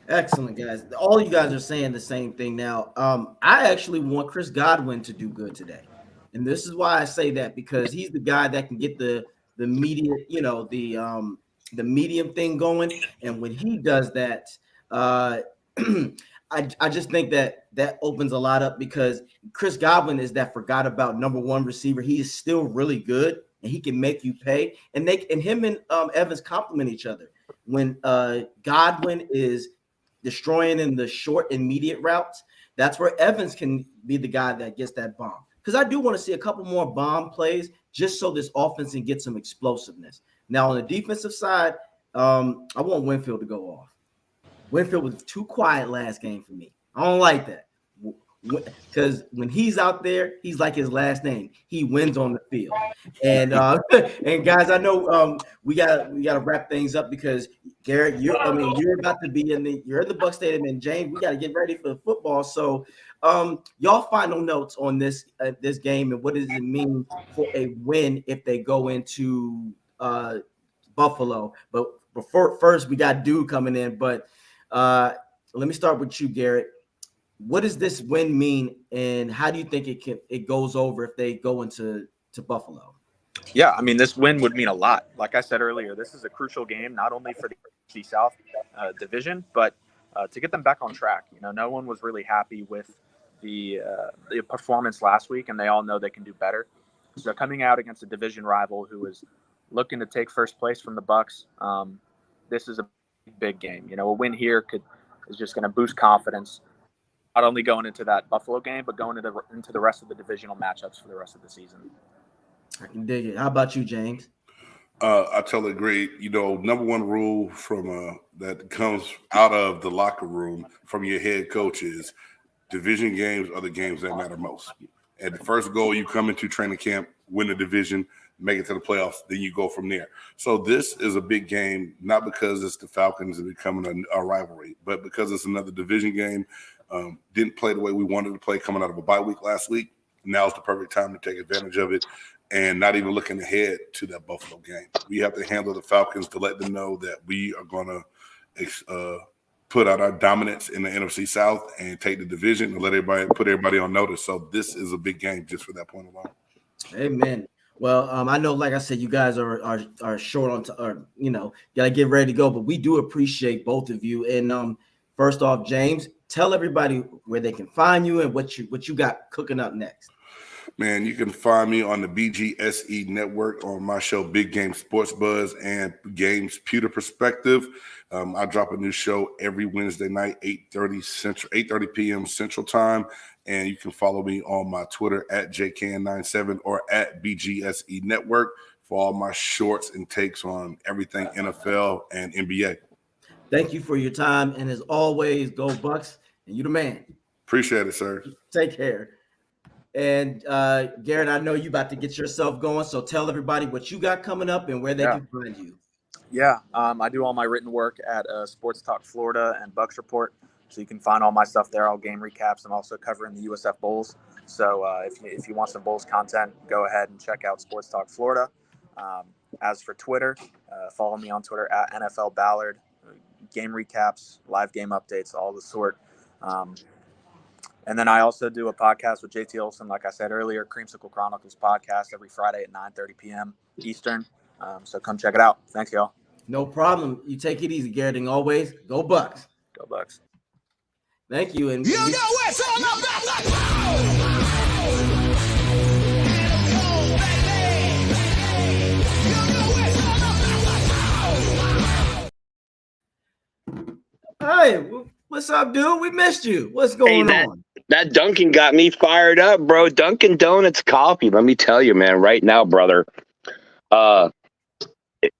Excellent, guys. All you guys are saying the same thing now. I actually want Chris Godwin to do good today. And this is why I say that, because he's the guy that can get the medium, you know, the medium thing going. And when he does that, I just think that opens a lot up, because Chris Godwin is that forgot about number one receiver. He is still really good, and he can make you pay. And him and Evans complement each other. When Godwin is destroying in the short immediate routes, that's where Evans can be the guy that gets that bomb. Because I do want to see a couple more bomb plays just so this offense can get some explosiveness. Now on the defensive side, I want Winfield to go off. Winfield was too quiet last game for me. I don't like that. Because when he's out there, he's like his last name. He wins on the field. And and guys, I know we gotta wrap things up, because Garrett, you're about to be you're in the Bucs Stadium, and James, we gotta get ready for the football. So y'all final notes on this game, and what does it mean for a win if they go into Buffalo? But before first, we got Dude coming in, but let me start with you, Garrett. What does this win mean, and how do you think it goes over if they go into Buffalo? Yeah, I mean, this win would mean a lot. Like I said earlier, this is a crucial game, not only for the NFC South division, but to get them back on track. You know, no one was really happy with the performance last week, and they all know they can do better. So coming out against a division rival who is looking to take first place from the Bucs, this is a big game. You know, a win here is just going to boost confidence, not only going into that Buffalo game, but going into the rest of the divisional matchups for the rest of the season. I can dig it. How about you, James? I totally agree. You know, number one rule from that comes out of the locker room from your head coach is division games are the games that matter most. At the first goal, you come into training camp, win the division, make it to the playoffs, then you go from there. So this is a big game, not because it's the Falcons and becoming a rivalry, but because it's another division game. Didn't play the way we wanted to play coming out of a bye week last week. Now's the perfect time to take advantage of it, and not even looking ahead to that Buffalo game. We have to handle the Falcons to let them know that we are going to put out our dominance in the NFC South and take the division and put everybody on notice. So this is a big game just for that point alone. Amen. Well, I know, like I said, you guys are short on, gotta get ready to go, but we do appreciate both of you. And first off, James, tell everybody where they can find you and what you got cooking up next. Man, you can find me on the BGSE network on my show, Big Game Sports Buzz and Games Pewter Perspective. I drop a new show every Wednesday night, 8:30 p.m. Central Time. And you can follow me on my Twitter at JKN97 or at BGSE Network for all my shorts and takes on everything NFL and NBA. Thank you for your time. And as always, go Bucs, and you the man. Appreciate it, sir. Take care. And Garrett, I know you about to get yourself going, so tell everybody what you got coming up and where they can find you. Yeah, I do all my written work at Sports Talk Florida and Bucs Report, so you can find all my stuff there. All game recaps. I'm also covering the USF Bowls. So if you want some Bowls content, go ahead and check out Sports Talk Florida. As for Twitter, follow me on Twitter at NFL Ballard. Game recaps, live game updates, all the sort. And then I also do a podcast with JT Olson, like I said earlier, Creamsicle Chronicles podcast every Friday at 9:30 p.m. Eastern. So come check it out. Thanks, y'all. No problem. You take it easy, Garrett, and always go Bucs. Go Bucs. Thank you. And you know it's all about the Hey, what's up, dude? We missed you. What's going on? That Dunkin' got me fired up, bro. Dunkin' Donuts coffee. Let me tell you, man, right now, brother.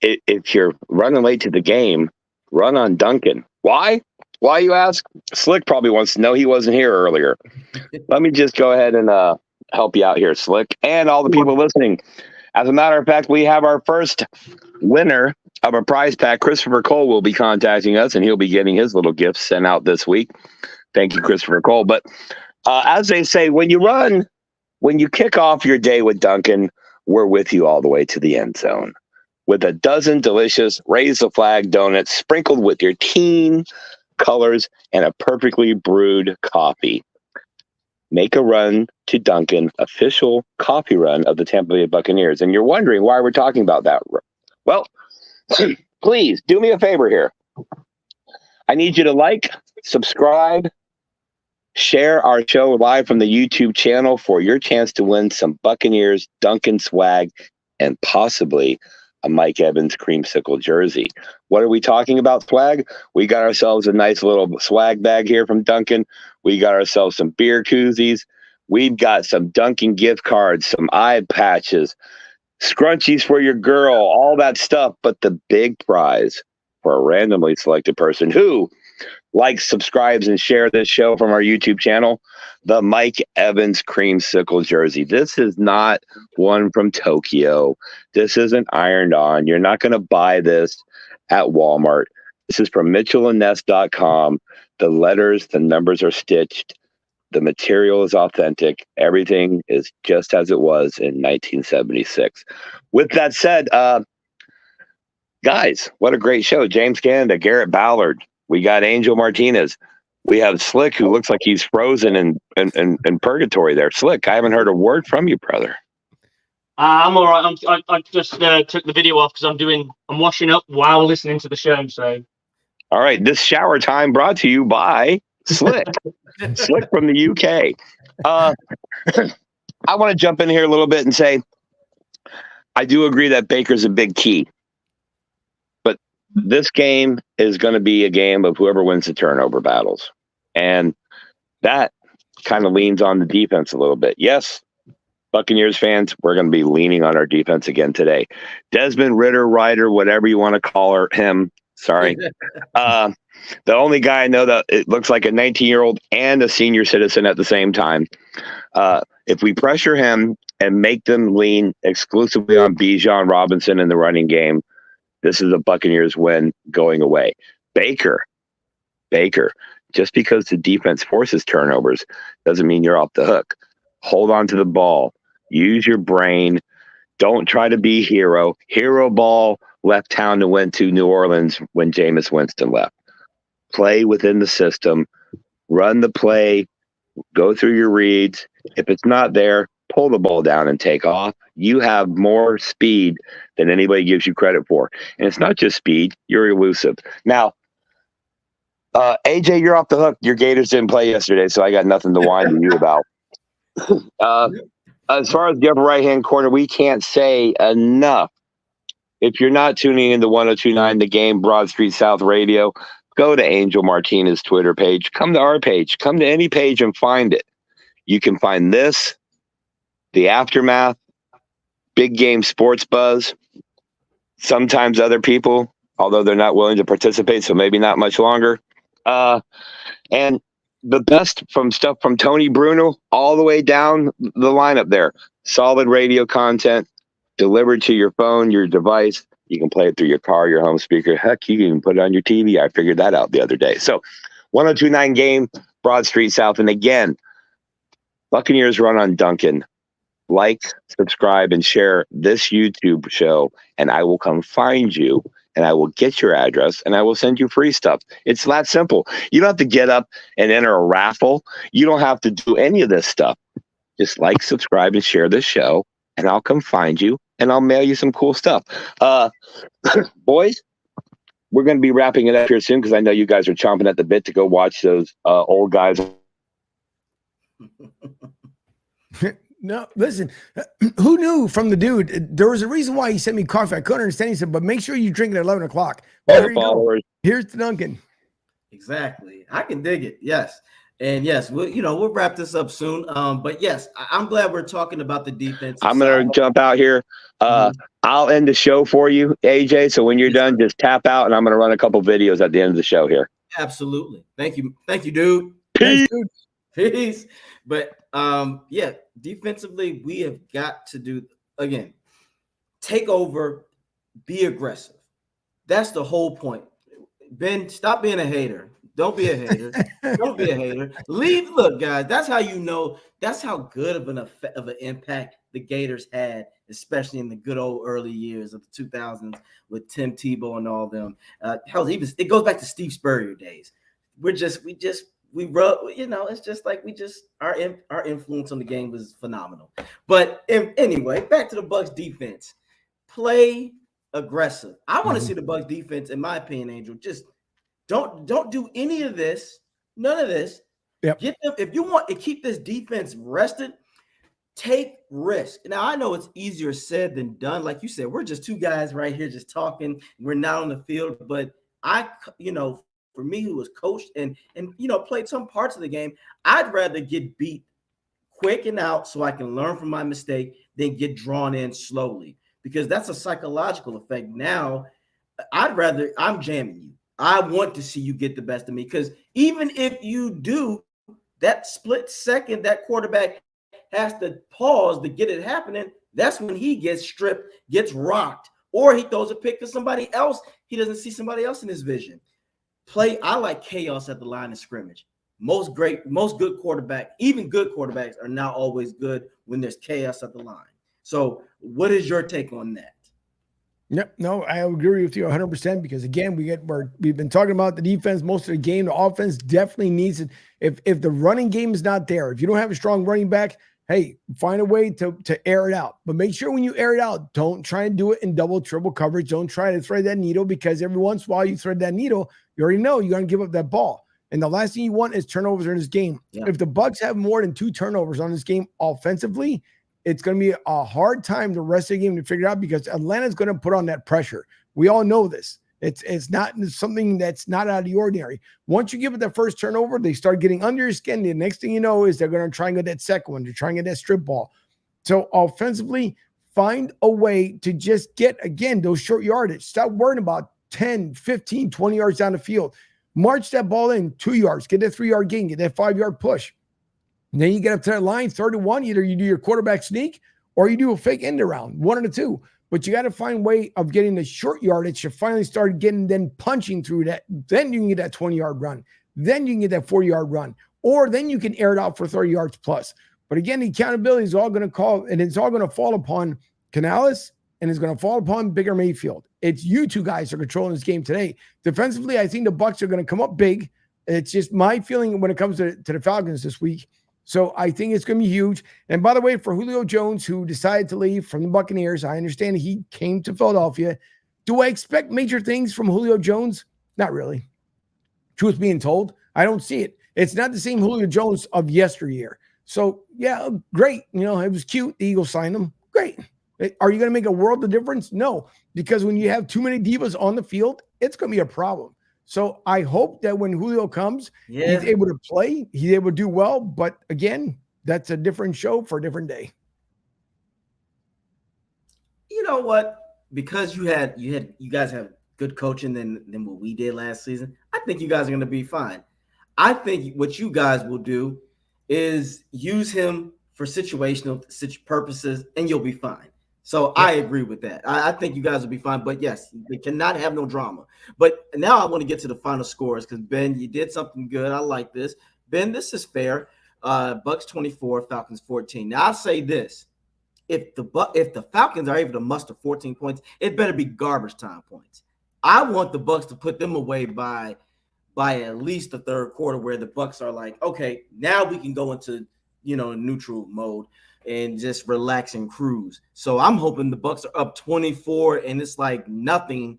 If you're running late to the game, run on Dunkin'. Why? Why, you ask? Slick probably wants to know. He wasn't here earlier. Let me just go ahead and help you out here, Slick, and all the people listening. As a matter of fact, we have our first winner of a prize pack. Christopher Cole will be contacting us, and he'll be getting his little gifts sent out this week. Thank you, Christopher Cole. But as they say, when you kick off your day with Dunkin', we're with you all the way to the end zone with a dozen delicious Raise the Flag donuts sprinkled with your team colors and a perfectly brewed coffee. Make a run to Dunkin', official coffee run of the Tampa Bay Buccaneers. And you're wondering why we're talking about that. Well, please do me a favor here. I need you to like, subscribe, share our show live from the YouTube channel for your chance to win some Buccaneers Dunkin' swag and possibly a Mike Evans creamsicle jersey. What are we talking about, swag? We got ourselves a nice little swag bag here from Dunkin'. We got ourselves some beer koozies. We've got some Dunkin' gift cards, some eye patches, scrunchies for your girl, all that stuff. But the big prize for a randomly selected person who likes, subscribes, and share this show from our YouTube channel, the Mike Evans creamsicle jersey. This is not one from Tokyo. This isn't ironed on. You're not going to buy this at Walmart. This is from mitchellandness.com. The letters, the numbers are stitched. The material is authentic. Everything is just as it was in 1976. With that said, guys, what a great show. James Canada, Garrett Ballard. We got Angel Martinez. We have Slick, who looks like he's frozen in purgatory there. Slick, I haven't heard a word from you, brother. I'm all right. I just took the video off because I'm washing up while listening to the show. So, all right, this shower time brought to you by Slick, Slick from the UK. I want to jump in here a little bit and say I do agree that Baker's a big key. This game is going to be a game of whoever wins the turnover battles. And that kind of leans on the defense a little bit. Yes, Buccaneers fans, we're going to be leaning on our defense again today. Desmond Ryder, whatever you want to call him. Sorry. The only guy I know that it looks like a 19-year-old and a senior citizen at the same time. If we pressure him and make them lean exclusively on Bijan Robinson in the running game, this is a Buccaneers win going away. Baker, just because the defense forces turnovers doesn't mean you're off the hook. Hold on to the ball. Use your brain. Don't try to be hero. Hero ball left town and went to New Orleans when Jameis Winston left. Play within the system. Run the play. Go through your reads. If it's not there, pull the ball down and take off. You have more speed than anybody gives you credit for. And it's not just speed. You're elusive. Now, AJ, you're off the hook. Your Gators didn't play yesterday, so I got nothing to whine to you about. As far as the upper right-hand corner, we can't say enough. If you're not tuning into 102.9 The Game, Broad Street South Radio, go to Angel Martinez's Twitter page. Come to our page. Come to any page and find it. You can find this, the Aftermath, Big Game Sports Buzz, sometimes other people, although they're not willing to participate, so maybe not much longer. And the best from stuff from Tony Bruno all the way down the lineup there. Solid radio content delivered to your phone, your device. You can play it through your car, your home speaker. Heck, you can even put it on your TV. I figured that out the other day. So 102.9 Game, Broad Street South. And again, Buccaneers run on Dunkin'. like, subscribe, and share this YouTube show, and I will come find you, and I will get your address, and I will send you free stuff. It's that simple. You don't have to get up and enter a raffle. You don't have to do any of this stuff. Just like, subscribe, and share this show, and I'll come find you, and I'll mail you some cool stuff. Boys, we're going to be wrapping it up here soon because I know you guys are chomping at the bit to go watch those old guys. No, listen, who knew from the dude? There was a reason why he sent me coffee. I couldn't understand. He said, but make sure you drink it at 11 o'clock. Well, there you go. Here's to Duncan. Exactly. I can dig it. Yes. And yes, we'll wrap this up soon. But yes, I'm glad we're talking about the defense. I'm going to jump out here. I'll end the show for you, AJ. So when you're done, just tap out, and I'm going to run a couple videos at the end of the show here. Absolutely. Thank you. Thank you, dude. Peace. Peace. But yeah, defensively, we have got to do, again, take over, be aggressive. That's the whole point. Ben, stop being a hater. Don't be a hater. Don't be a hater. Look, guys, that's how you know, that's how good of an impact the Gators had, especially in the good old early years of the 2000s with Tim Tebow and all them. Hell, it goes back to Steve Spurrier days. We rub, it's just like our influence on the game was phenomenal. But anyway, back to the Bucs defense. Play aggressive. I want to see the Bucs defense, in my opinion, Angel, just don't do any of this, none of this. Yep. Get them, if you want to keep this defense rested, take risk. Now, I know it's easier said than done. Like you said, we're just two guys right here just talking. We're not on the field, but for me, who was coached and played some parts of the game, I'd rather get beat quick and out so I can learn from my mistake than get drawn in slowly, because that's a psychological effect. Now, I'm jamming you. I want to see you get the best of me, because even if you do, that split second that quarterback has to pause to get it happening, that's when he gets stripped, gets rocked, or he throws a pick to somebody else. He doesn't see somebody else in his vision. I like chaos at the line of scrimmage. Most good quarterbacks, even good quarterbacks, are not always good when there's chaos at the line. So what is your take on that? Yep. No, I agree with you 100%, because again, we've been talking about the defense most of the game. The offense definitely needs it. If the running game is not there, if you don't have a strong running back, hey, find a way to air it out. But make sure when you air it out, don't try and do it in double, triple coverage. Don't try to thread that needle, because every once in a while you thread that needle, you already know you're going to give up that ball. And the last thing you want is turnovers in this game. Yeah. If the Bucs have more than 2 turnovers on this game offensively, it's going to be a hard time the rest of the game to figure out, because Atlanta's going to put on that pressure. We all know this. It's not something that's not out of the ordinary. Once you give it that first turnover, they start getting under your skin. The next thing you know is they're going to try and get that second one. They're trying to get that strip ball. So offensively, find a way to just get, again, those short yardage. Stop worrying about 10, 15, 20 yards down the field. March that ball in 2 yards. Get that 3-yard gain. Get that 5-yard push. And then you get up to that line, 31. Either you do your quarterback sneak or you do a fake end around, one of the two. But you got to find a way of getting the short yardage to finally start getting, then punching through that. Then you can get that 20-yard run. Then you can get that 40-yard run. Or then you can air it out for 30 yards plus. But again, the accountability is all going to it's all going to fall upon Canales, and it's going to fall upon Baker Mayfield. It's you two guys are controlling this game today. Defensively, I think the Bucs are going to come up big. It's just my feeling when it comes to the Falcons this week. So I think it's going to be huge. And by the way, for Julio Jones, who decided to leave from the Buccaneers, I understand he came to Philadelphia. Do I expect major things from Julio Jones? Not really. Truth being told, I don't see it. It's not the same Julio Jones of yesteryear. So, yeah, great. It was cute. The Eagles signed him. Great. Are you going to make a world of difference? No, because when you have too many divas on the field, it's going to be a problem. So I hope that when Julio comes, he's able to play, he's able to do well. But again, that's a different show for a different day. You know what? Because you guys have good coaching than what we did last season. I think you guys are going to be fine. I think what you guys will do is use him for situational purposes, and you'll be fine. So I agree with that. I think you guys will be fine. But yes, they cannot have no drama. But now I want to get to the final scores, because Ben, you did something good. I like this. Ben, this is fair. Bucs 24, Falcons 14. Now I'll say this. if the Falcons are able to muster 14 points, it better be garbage time points. I want the Bucs to put them away by at least the third quarter, where the Bucs are like, okay, now we can go into neutral mode and just relax and cruise. So I'm hoping the Bucs are up 24 and it's like nothing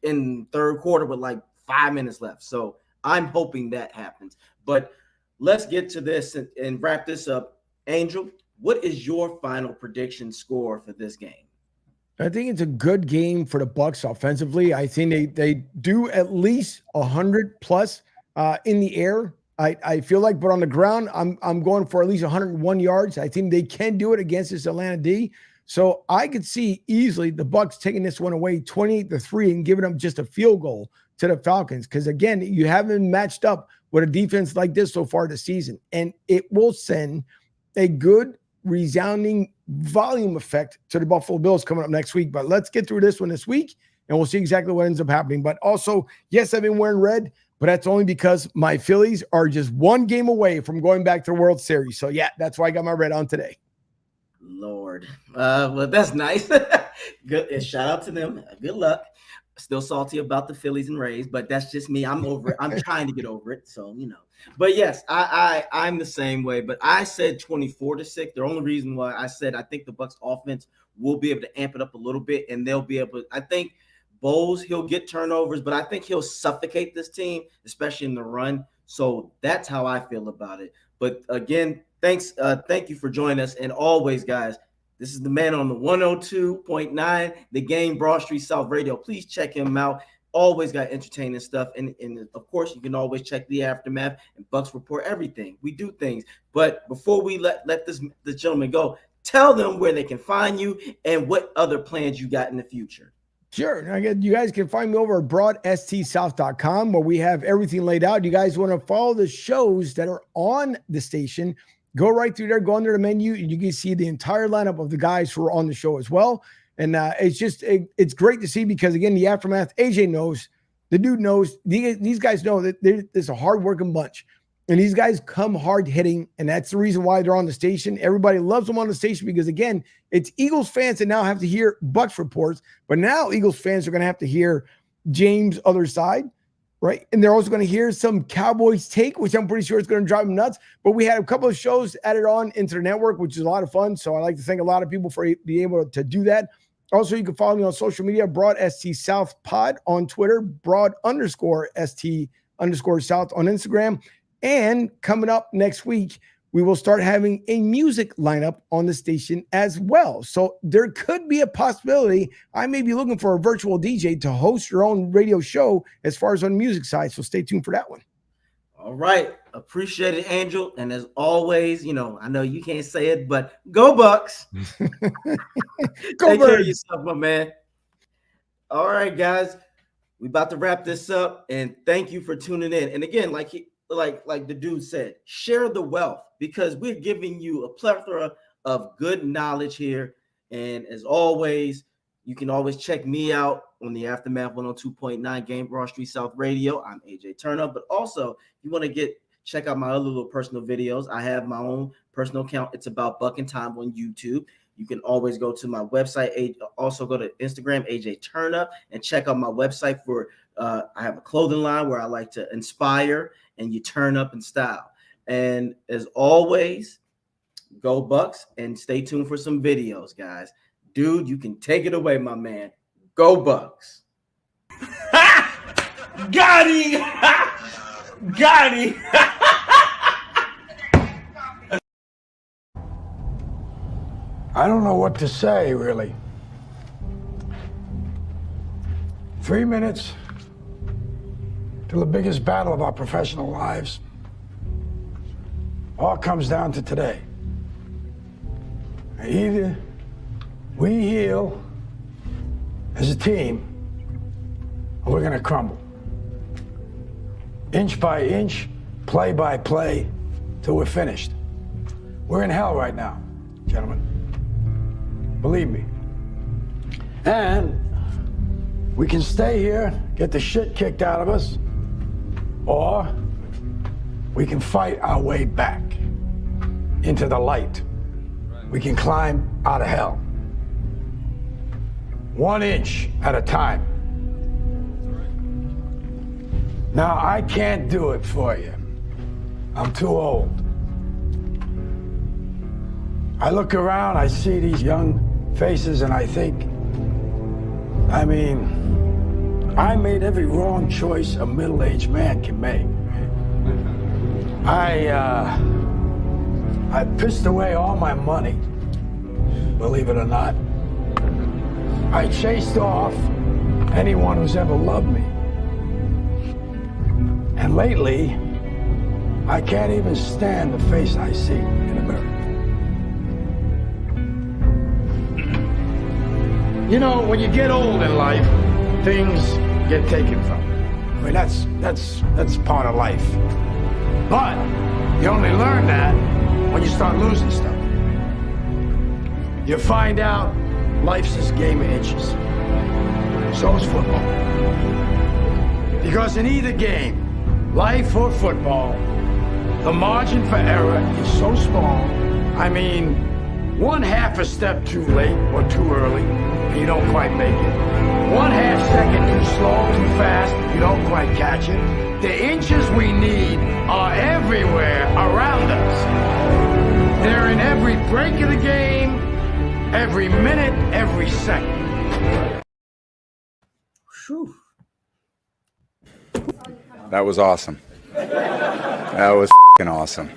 in third quarter with like 5 minutes left. So I'm hoping that happens. But let's get to this and wrap this up. Angel, what is your final prediction score for this game? I think it's a good game for the Bucs offensively. I think they do at least 100 plus in the air. I feel like, but on the ground, I'm going for at least 101 yards. I think they can do it against this Atlanta D. So I could see easily the Bucs taking this one away 28-3 and giving them just a field goal to the Falcons. Because again, you haven't matched up with a defense like this so far this season, and it will send a good resounding volume effect to the Buffalo Bills coming up next week. But let's get through this one this week, and we'll see exactly what ends up happening. But also, yes, I've been wearing red, but that's only because my Phillies are just one game away from going back to the World Series. So yeah, that's why I got my red on today. Lord. Well, that's nice. Good. Shout out to them. Good luck. Still salty about the Phillies and Rays, but that's just me. I'm over it. I'm trying to get over it. So, but yes, I'm the same way, but I said 24-6. The only reason why I said I think the Bucs offense will be able to amp it up a little bit, and they'll be able to, I think Bowles, he'll get turnovers, but I think he'll suffocate this team, especially in the run. So that's how I feel about it. But again, thank you for joining us. And always, guys, this is the man on the 102.9, The Game, Broad Street South Radio. Please check him out. Always got entertaining stuff. And of course, you can always check The Aftermath and Bucs Report, everything. We do things. But before we let the gentleman go, tell them where they can find you and what other plans you got in the future. Sure. You guys can find me over at broadstsouth.com, where we have everything laid out. You guys want to follow the shows that are on the station, go right through there, go under the menu, and you can see the entire lineup of the guys who are on the show as well. And it's great to see, because, again, the Aftermath, AJ knows, the dude knows, these guys know that there's a hard-working bunch. And these guys come hard hitting, and that's the reason why they're on the station. Everybody loves them on the station because, again, it's Eagles fans that now have to hear Bucs reports, but now Eagles fans are going to have to hear James' other side, right? And they're also going to hear some Cowboys take, which I'm pretty sure is going to drive them nuts. But we had a couple of shows added on into the network, which is a lot of fun. So I like to thank a lot of people for being able to do that. Also, you can follow me on social media, Broad ST South Pod on Twitter, Broad_ST_South on Instagram. And coming up next week, we will start having a music lineup on the station as well. So there could be a possibility I may be looking for a virtual DJ to host your own radio show as far as on the music side. So stay tuned for that one. All right. Appreciate it, Angel. And as always, I know you can't say it, but go Bucs. Go Take Birds. care of yourself, my man. All right, guys. We about to wrap this up, and thank you for tuning in. And again, like the dude said, share the wealth, because we're giving you a plethora of good knowledge here. And as always, you can always check me out on the Aftermath 102.9 Game, Broad Street South Radio. I'm AJ Turner. But also, if you want to check out my other little personal videos, I have my own personal account. It's about Buck and Time on YouTube. You can always go to my website. Also go to Instagram, AJ Turnup, and check out my website for I have a clothing line where I like to inspire and you turn up in style. And as always, go Bucs, and stay tuned for some videos, guys. Dude, you can take it away, my man. Go Bucs. Got him! Got him! I don't know what to say, really. 3 minutes to the biggest battle of our professional lives. All comes down to today. Either we heal as a team, or we're gonna crumble. Inch by inch, play by play, till we're finished. We're in hell right now, gentlemen. Believe me. And we can stay here, get the shit kicked out of us, or we can fight our way back into the light. we can climb out of hell. 1 inch at a time. Now, I can't do it for you. I'm too old. I look around, I see these young faces, and I think, I I made every wrong choice a middle-aged man can make. I pissed away all my money, believe it or not. I chased off anyone who's ever loved me. And lately, I can't even stand the face I see in the mirror. You know, when you get old in life, things get taken from you. That's part of life. But you only learn that when you start losing stuff. You find out life's this game of inches. So is football. Because in either game, life or football, the margin for error is so small. 1/2 a step too late or too early, and you don't quite make it. 1/2 second too slow, too fast, you don't quite catch it. The inches we need are everywhere around us. They're in every break of the game, every minute, every second. Whew. That was awesome. That was awesome.